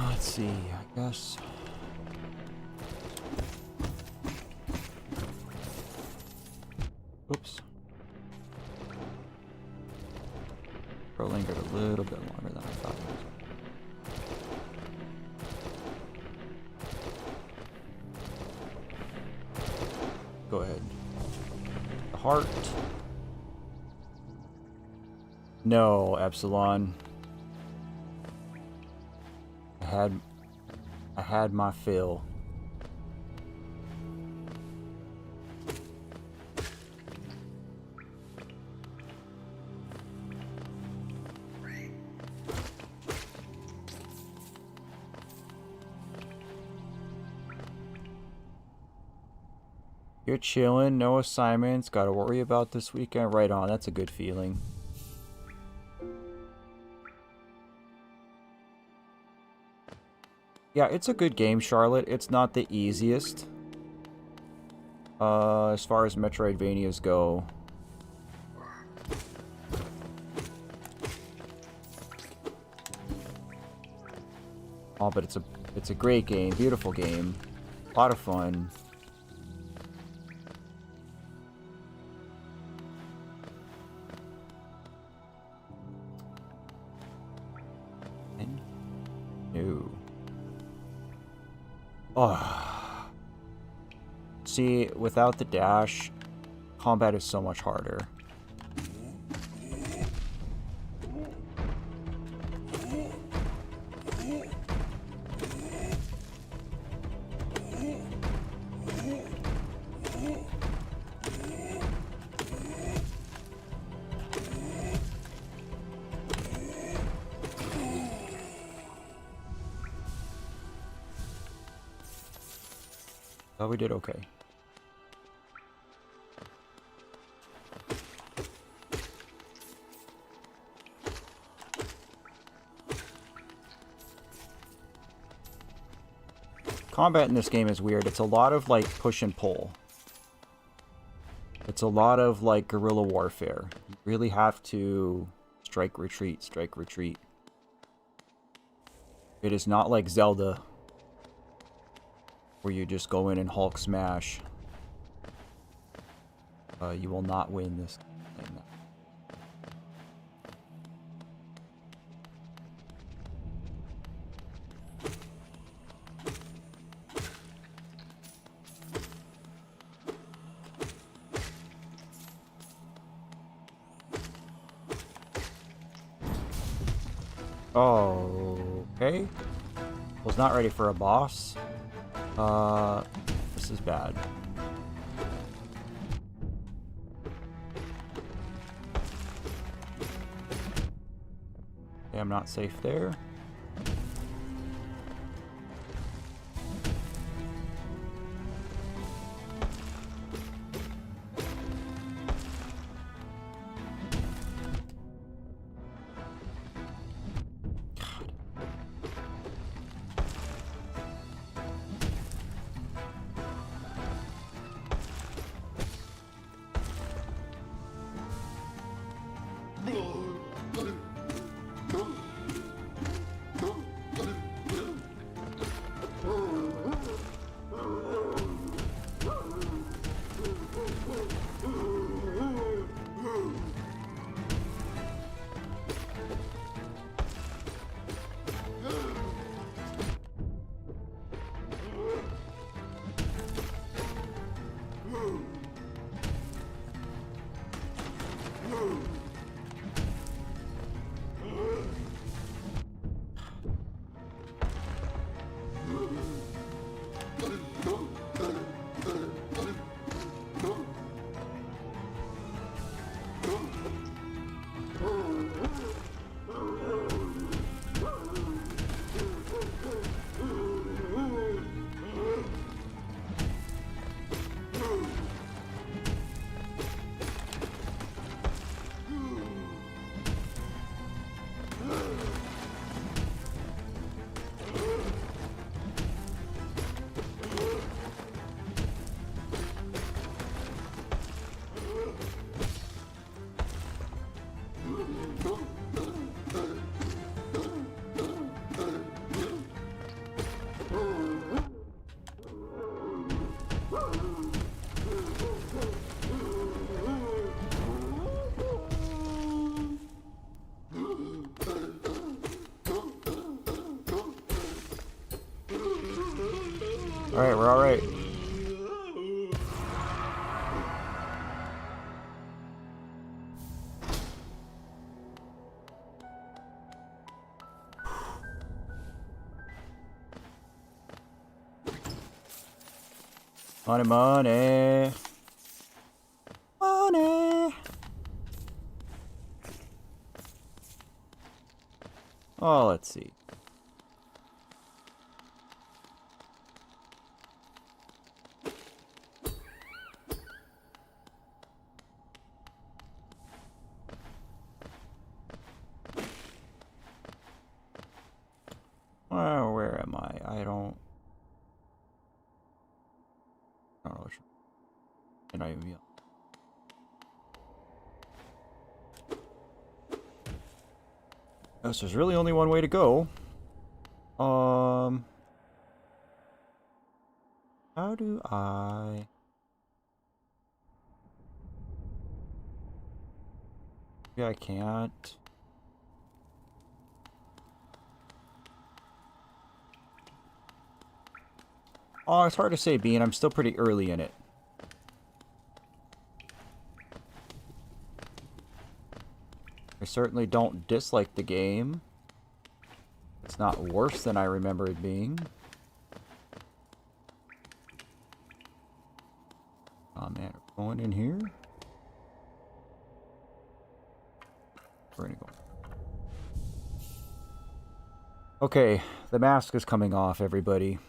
Let's see, I guess. Oops. Bro lingered a little bit longer than I thought he was. Go ahead. The heart. No, Epsilon. I had my fill. You're chilling, no assignments, gotta worry about this weekend. Right on, that's a good feeling. Yeah, it's a good game, Charlotte. It's not the easiest. As far as Metroidvanias go. Oh, but it's a great game, beautiful game. A lot of fun. No. Oh. See, without the dash, combat is so much harder. But we did okay. Combat in this game is weird. It's a lot of like push and pull. It's a lot of like guerrilla warfare. You really have to strike, retreat, strike, retreat. It is not like Zelda, where you just go in and Hulk smash. You will not win this thing. Oh, okay. Was not ready for a boss. This is bad. Okay, I'm not safe there. Alright, we're alright. Money, money. Money. Oh, let's see. Where am I? I don't know. Can I even? This is really only one way to go. How do I? Yeah, I can't. Oh, it's hard to say, Bean. I'm still pretty early in it. I certainly don't dislike the game. It's not worse than I remember it being. Oh man, we're going in here? We're gonna go. Okay, the mask is coming off, everybody.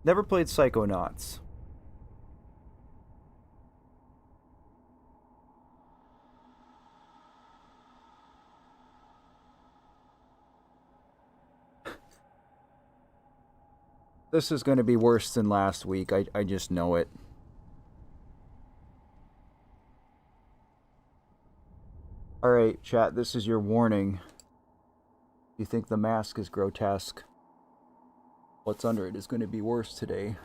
Never played Psychonauts. This is going to be worse than last week. I just know it. Alright, chat, this is your warning. If you think the mask is grotesque, what's under it is going to be worse today.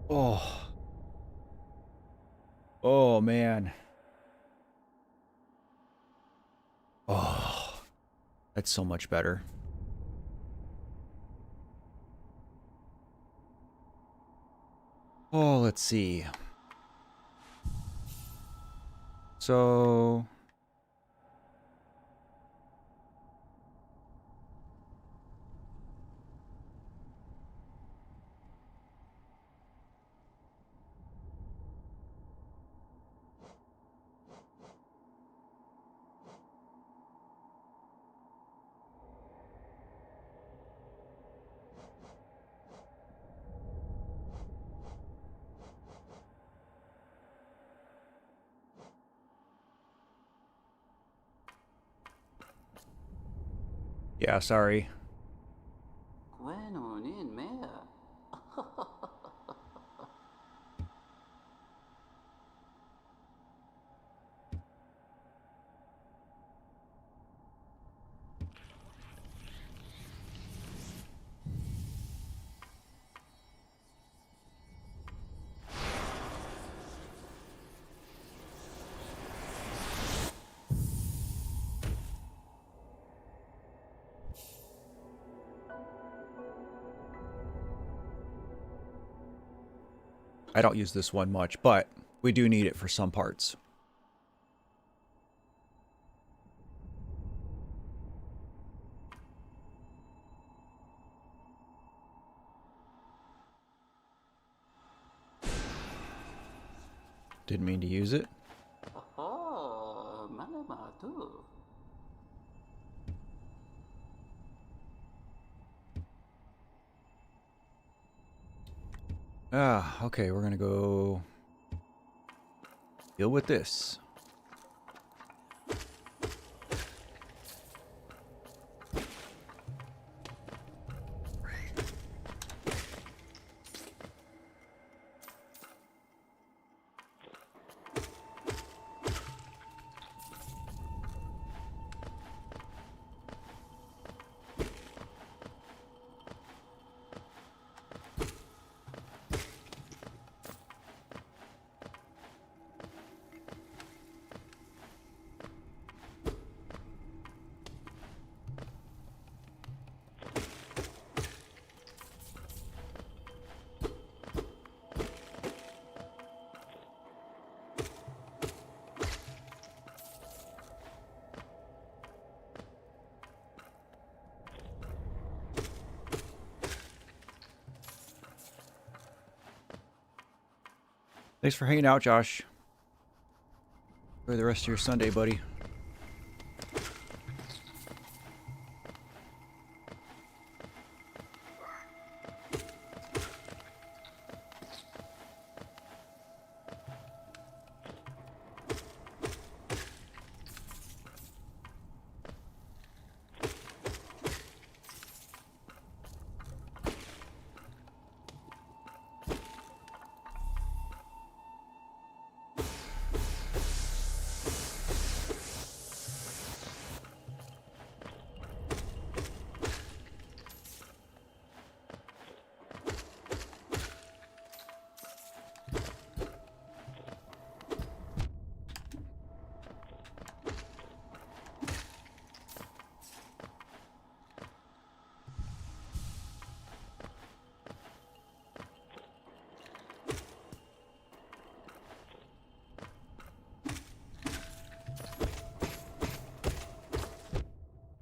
Oh. Oh, man. Oh. That's so much better. Oh, let's see. So yeah, sorry. I don't use this one much, but we do need it for some parts. Didn't mean to use it. Ah, okay, we're gonna go deal with this. Thanks for hanging out, Josh. Enjoy the rest of your Sunday, buddy.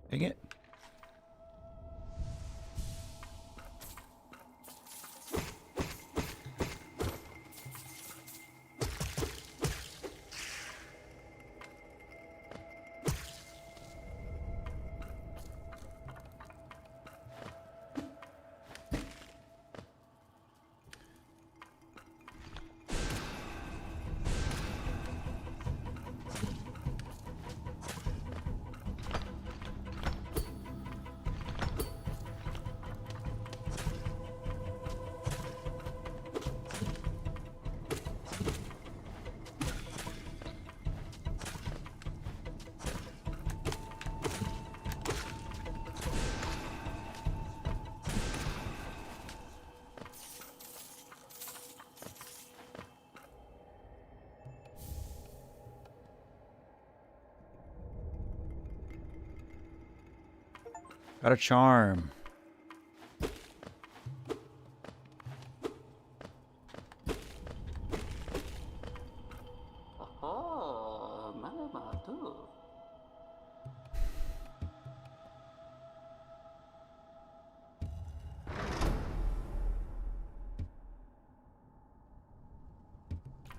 Dang it. Got a charm.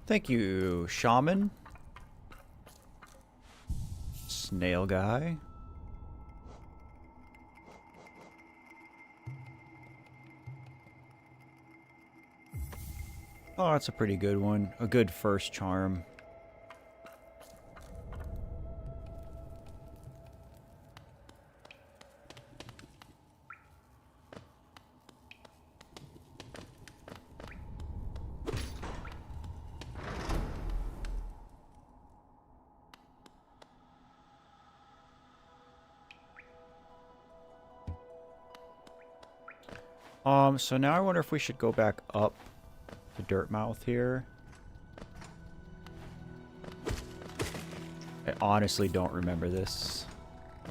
Thank you, Shaman. Snail guy. Oh, that's a pretty good one. A good first charm. So now I wonder if we should go back up to Dirtmouth here. I honestly don't remember this.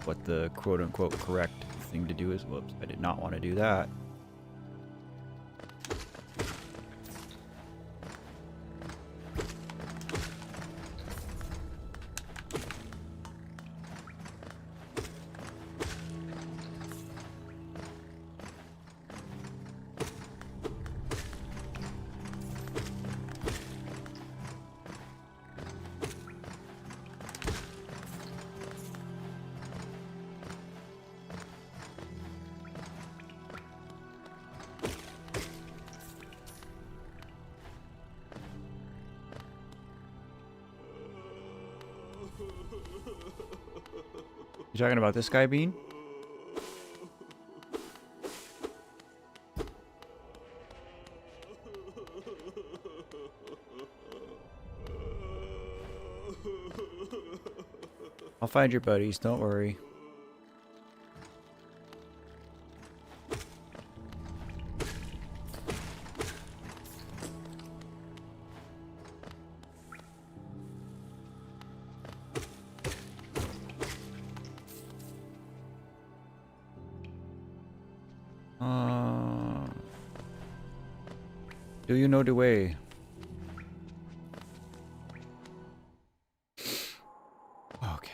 What the quote-unquote correct thing to do is. Whoops, I did not want to do that. You talking about this guy, Bean? I'll find your buddies, don't worry. Do you know the way? Okay.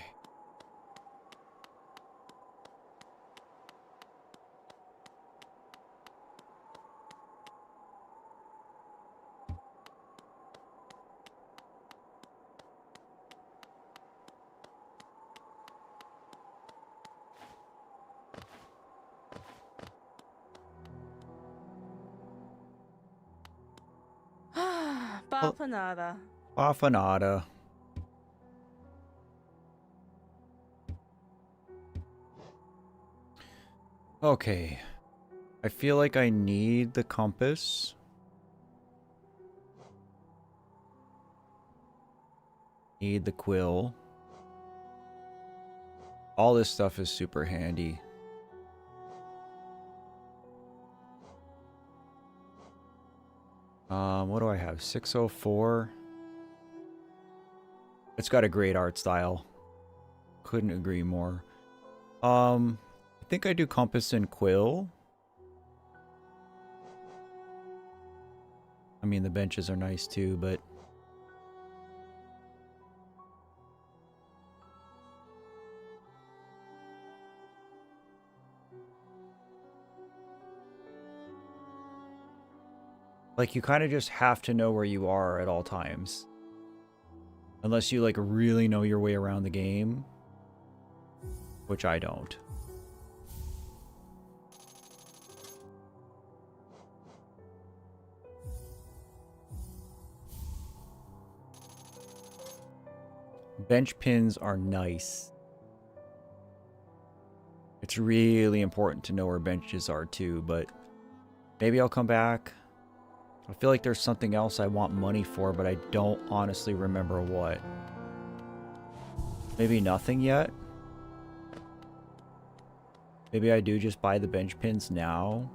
Bapanada. Bafanada. Okay. I feel like I need the compass. Need the quill. All this stuff is super handy. What do I have? 604. It's got a great art style. Couldn't agree more. I think I do compass and quill. I mean, the benches are nice too, but like, you kind of just have to know where you are at all times. Unless you, like, really know your way around the game. Which I don't. Bench pins are nice. It's really important to know where benches are too, but maybe I'll come back. I feel like there's something else I want money for, but I don't honestly remember what. Maybe nothing yet? Maybe I do just buy the bench pins now?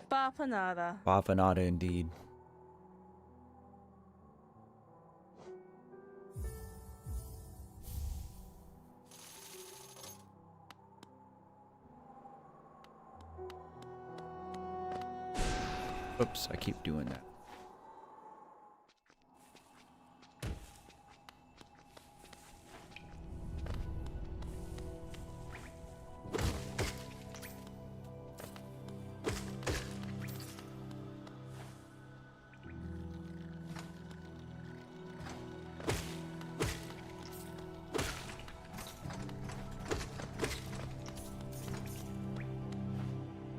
Bapanada. Bafanada indeed. Oops, I keep doing that.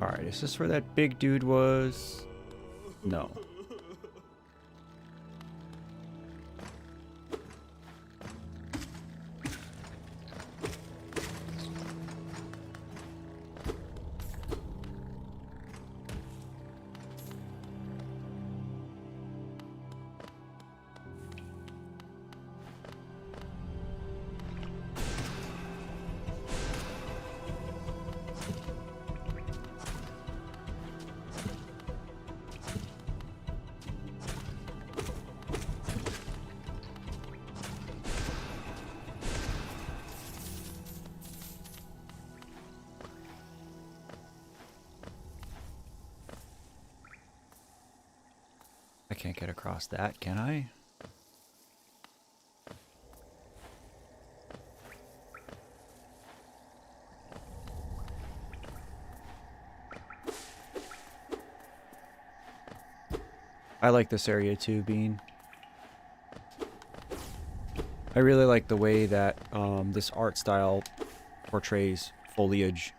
Alright, is this where that big dude was? No. I can't get across that, can I? I like this area too, Bean. I really like the way that this art style portrays foliage.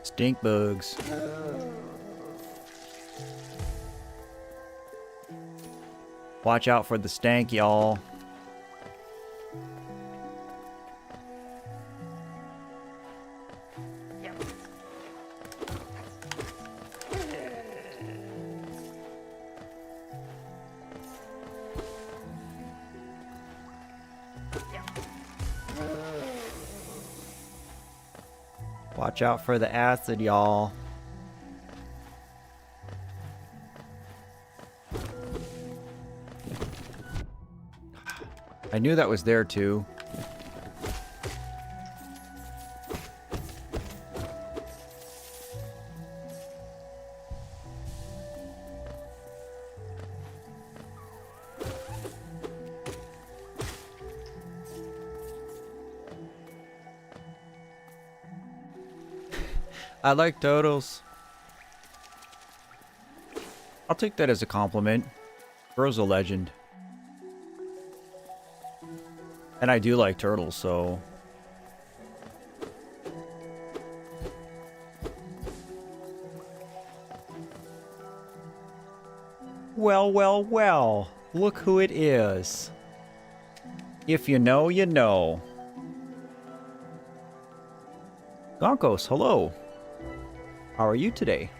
Stink bugs. Watch out for the stank, y'all. Watch out for the acid, y'all. I knew that was there too. I like turtles. I'll take that as a compliment. Bro's a legend. And I do like turtles, so... Well, well, well. Look who it is. If you know, you know. Gonkos, hello. How are you today?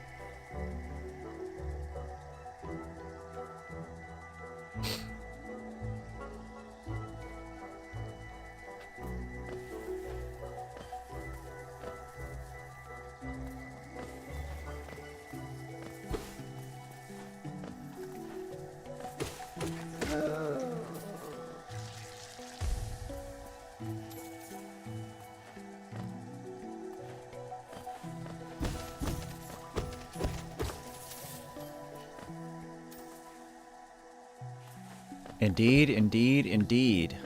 Indeed, indeed, indeed.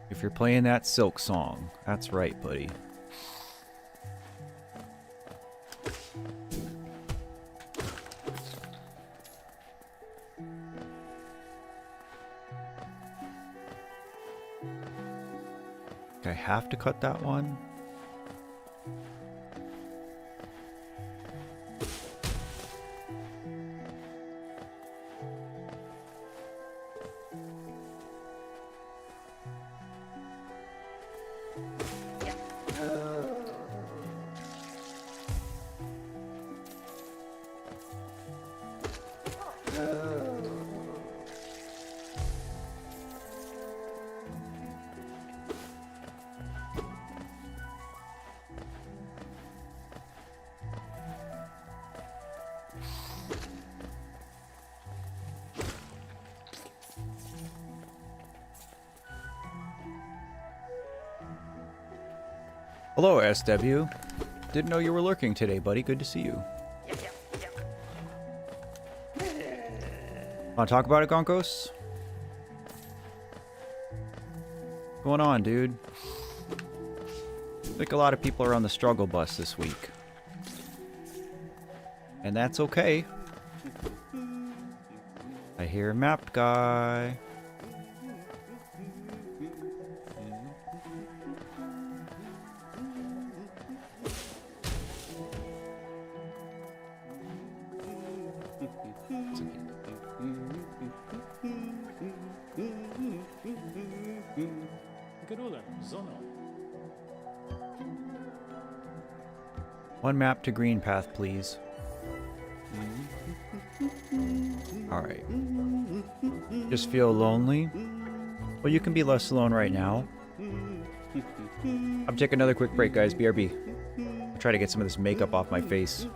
If you're playing that Silk song, that's right, buddy. I have to cut that one. Hello, SW. Didn't know you were lurking today, buddy. Good to see you. Want to talk about it, Gonkos? What's going on, dude? I think a lot of people are on the struggle bus this week. And that's okay. I hear a map guy. One map to green path, please. Alright. Just feel lonely? Well, you can be less alone right now. I'm taking another quick break, guys. BRB. I'll try to get some of this makeup off my face.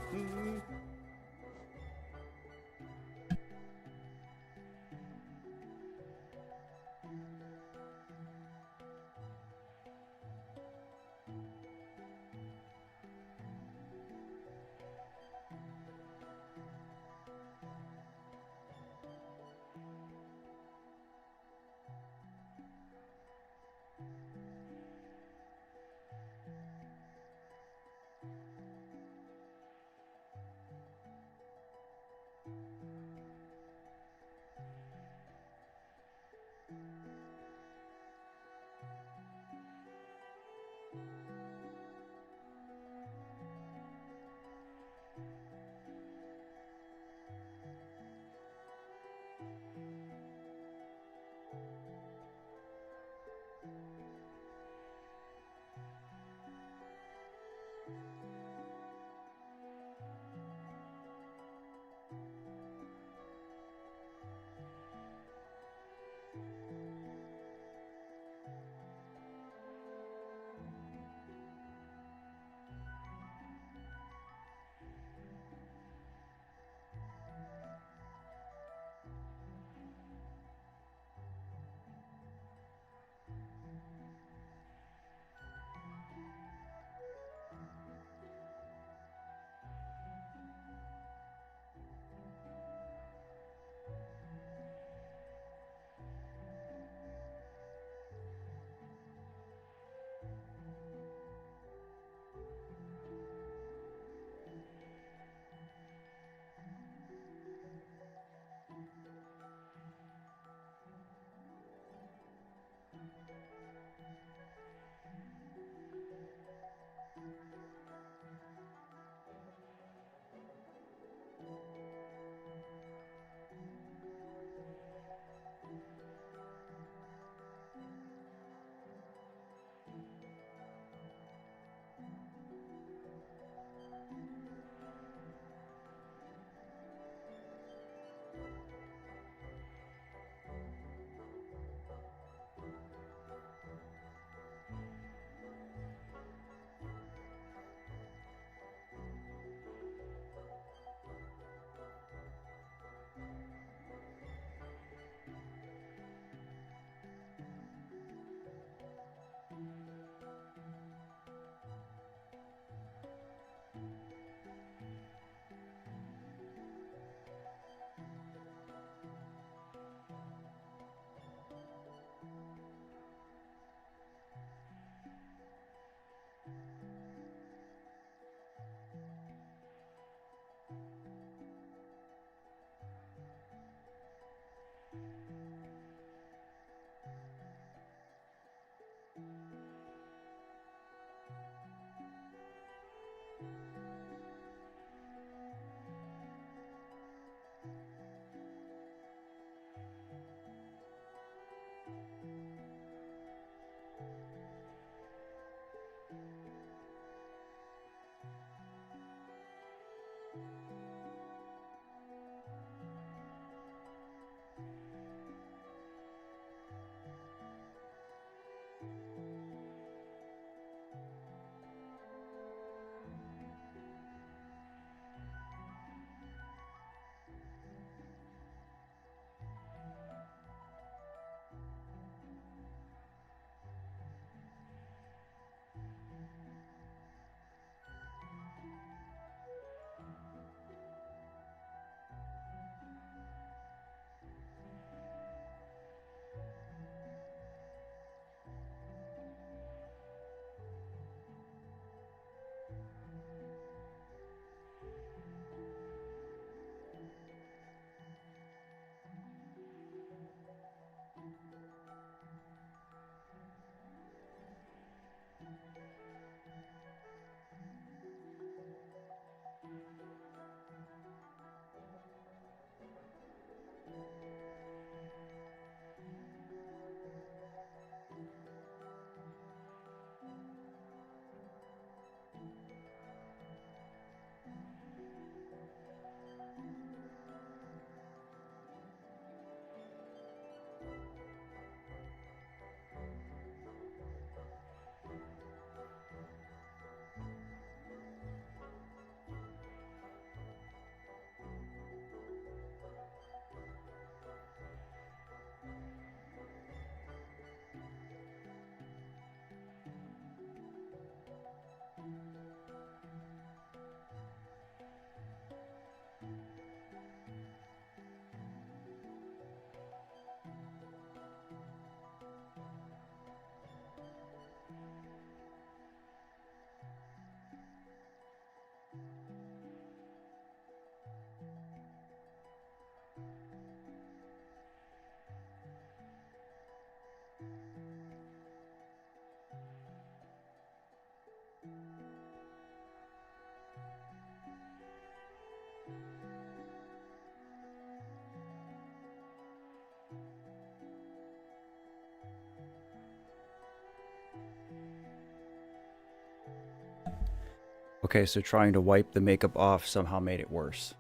Okay, so trying to wipe the makeup off somehow made it worse.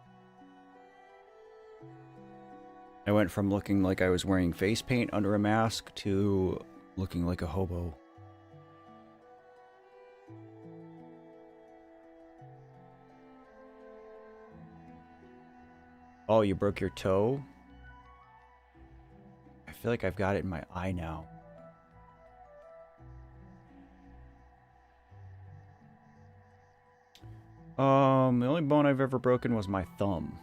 I went from looking like I was wearing face paint under a mask to looking like a hobo. Oh, you broke your toe? I feel like I've got it in my eye now. The only bone I've ever broken was my thumb.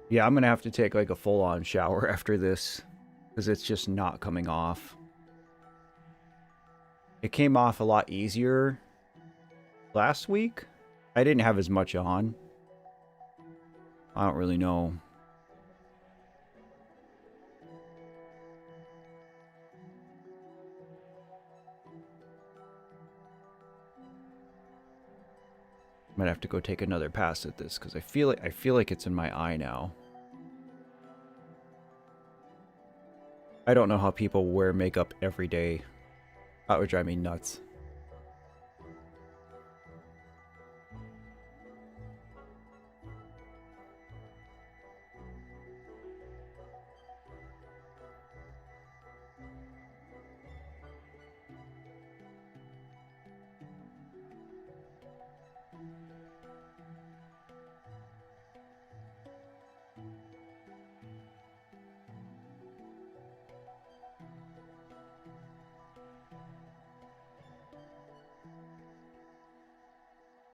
Yeah, I'm gonna have to take like a full-on shower after this, because it's just not coming off. It came off a lot easier last week. I didn't have as much on. I don't really know. Might have to go take another pass at this because I feel like it's in my eye now. I don't know how people wear makeup every day. That would drive me nuts.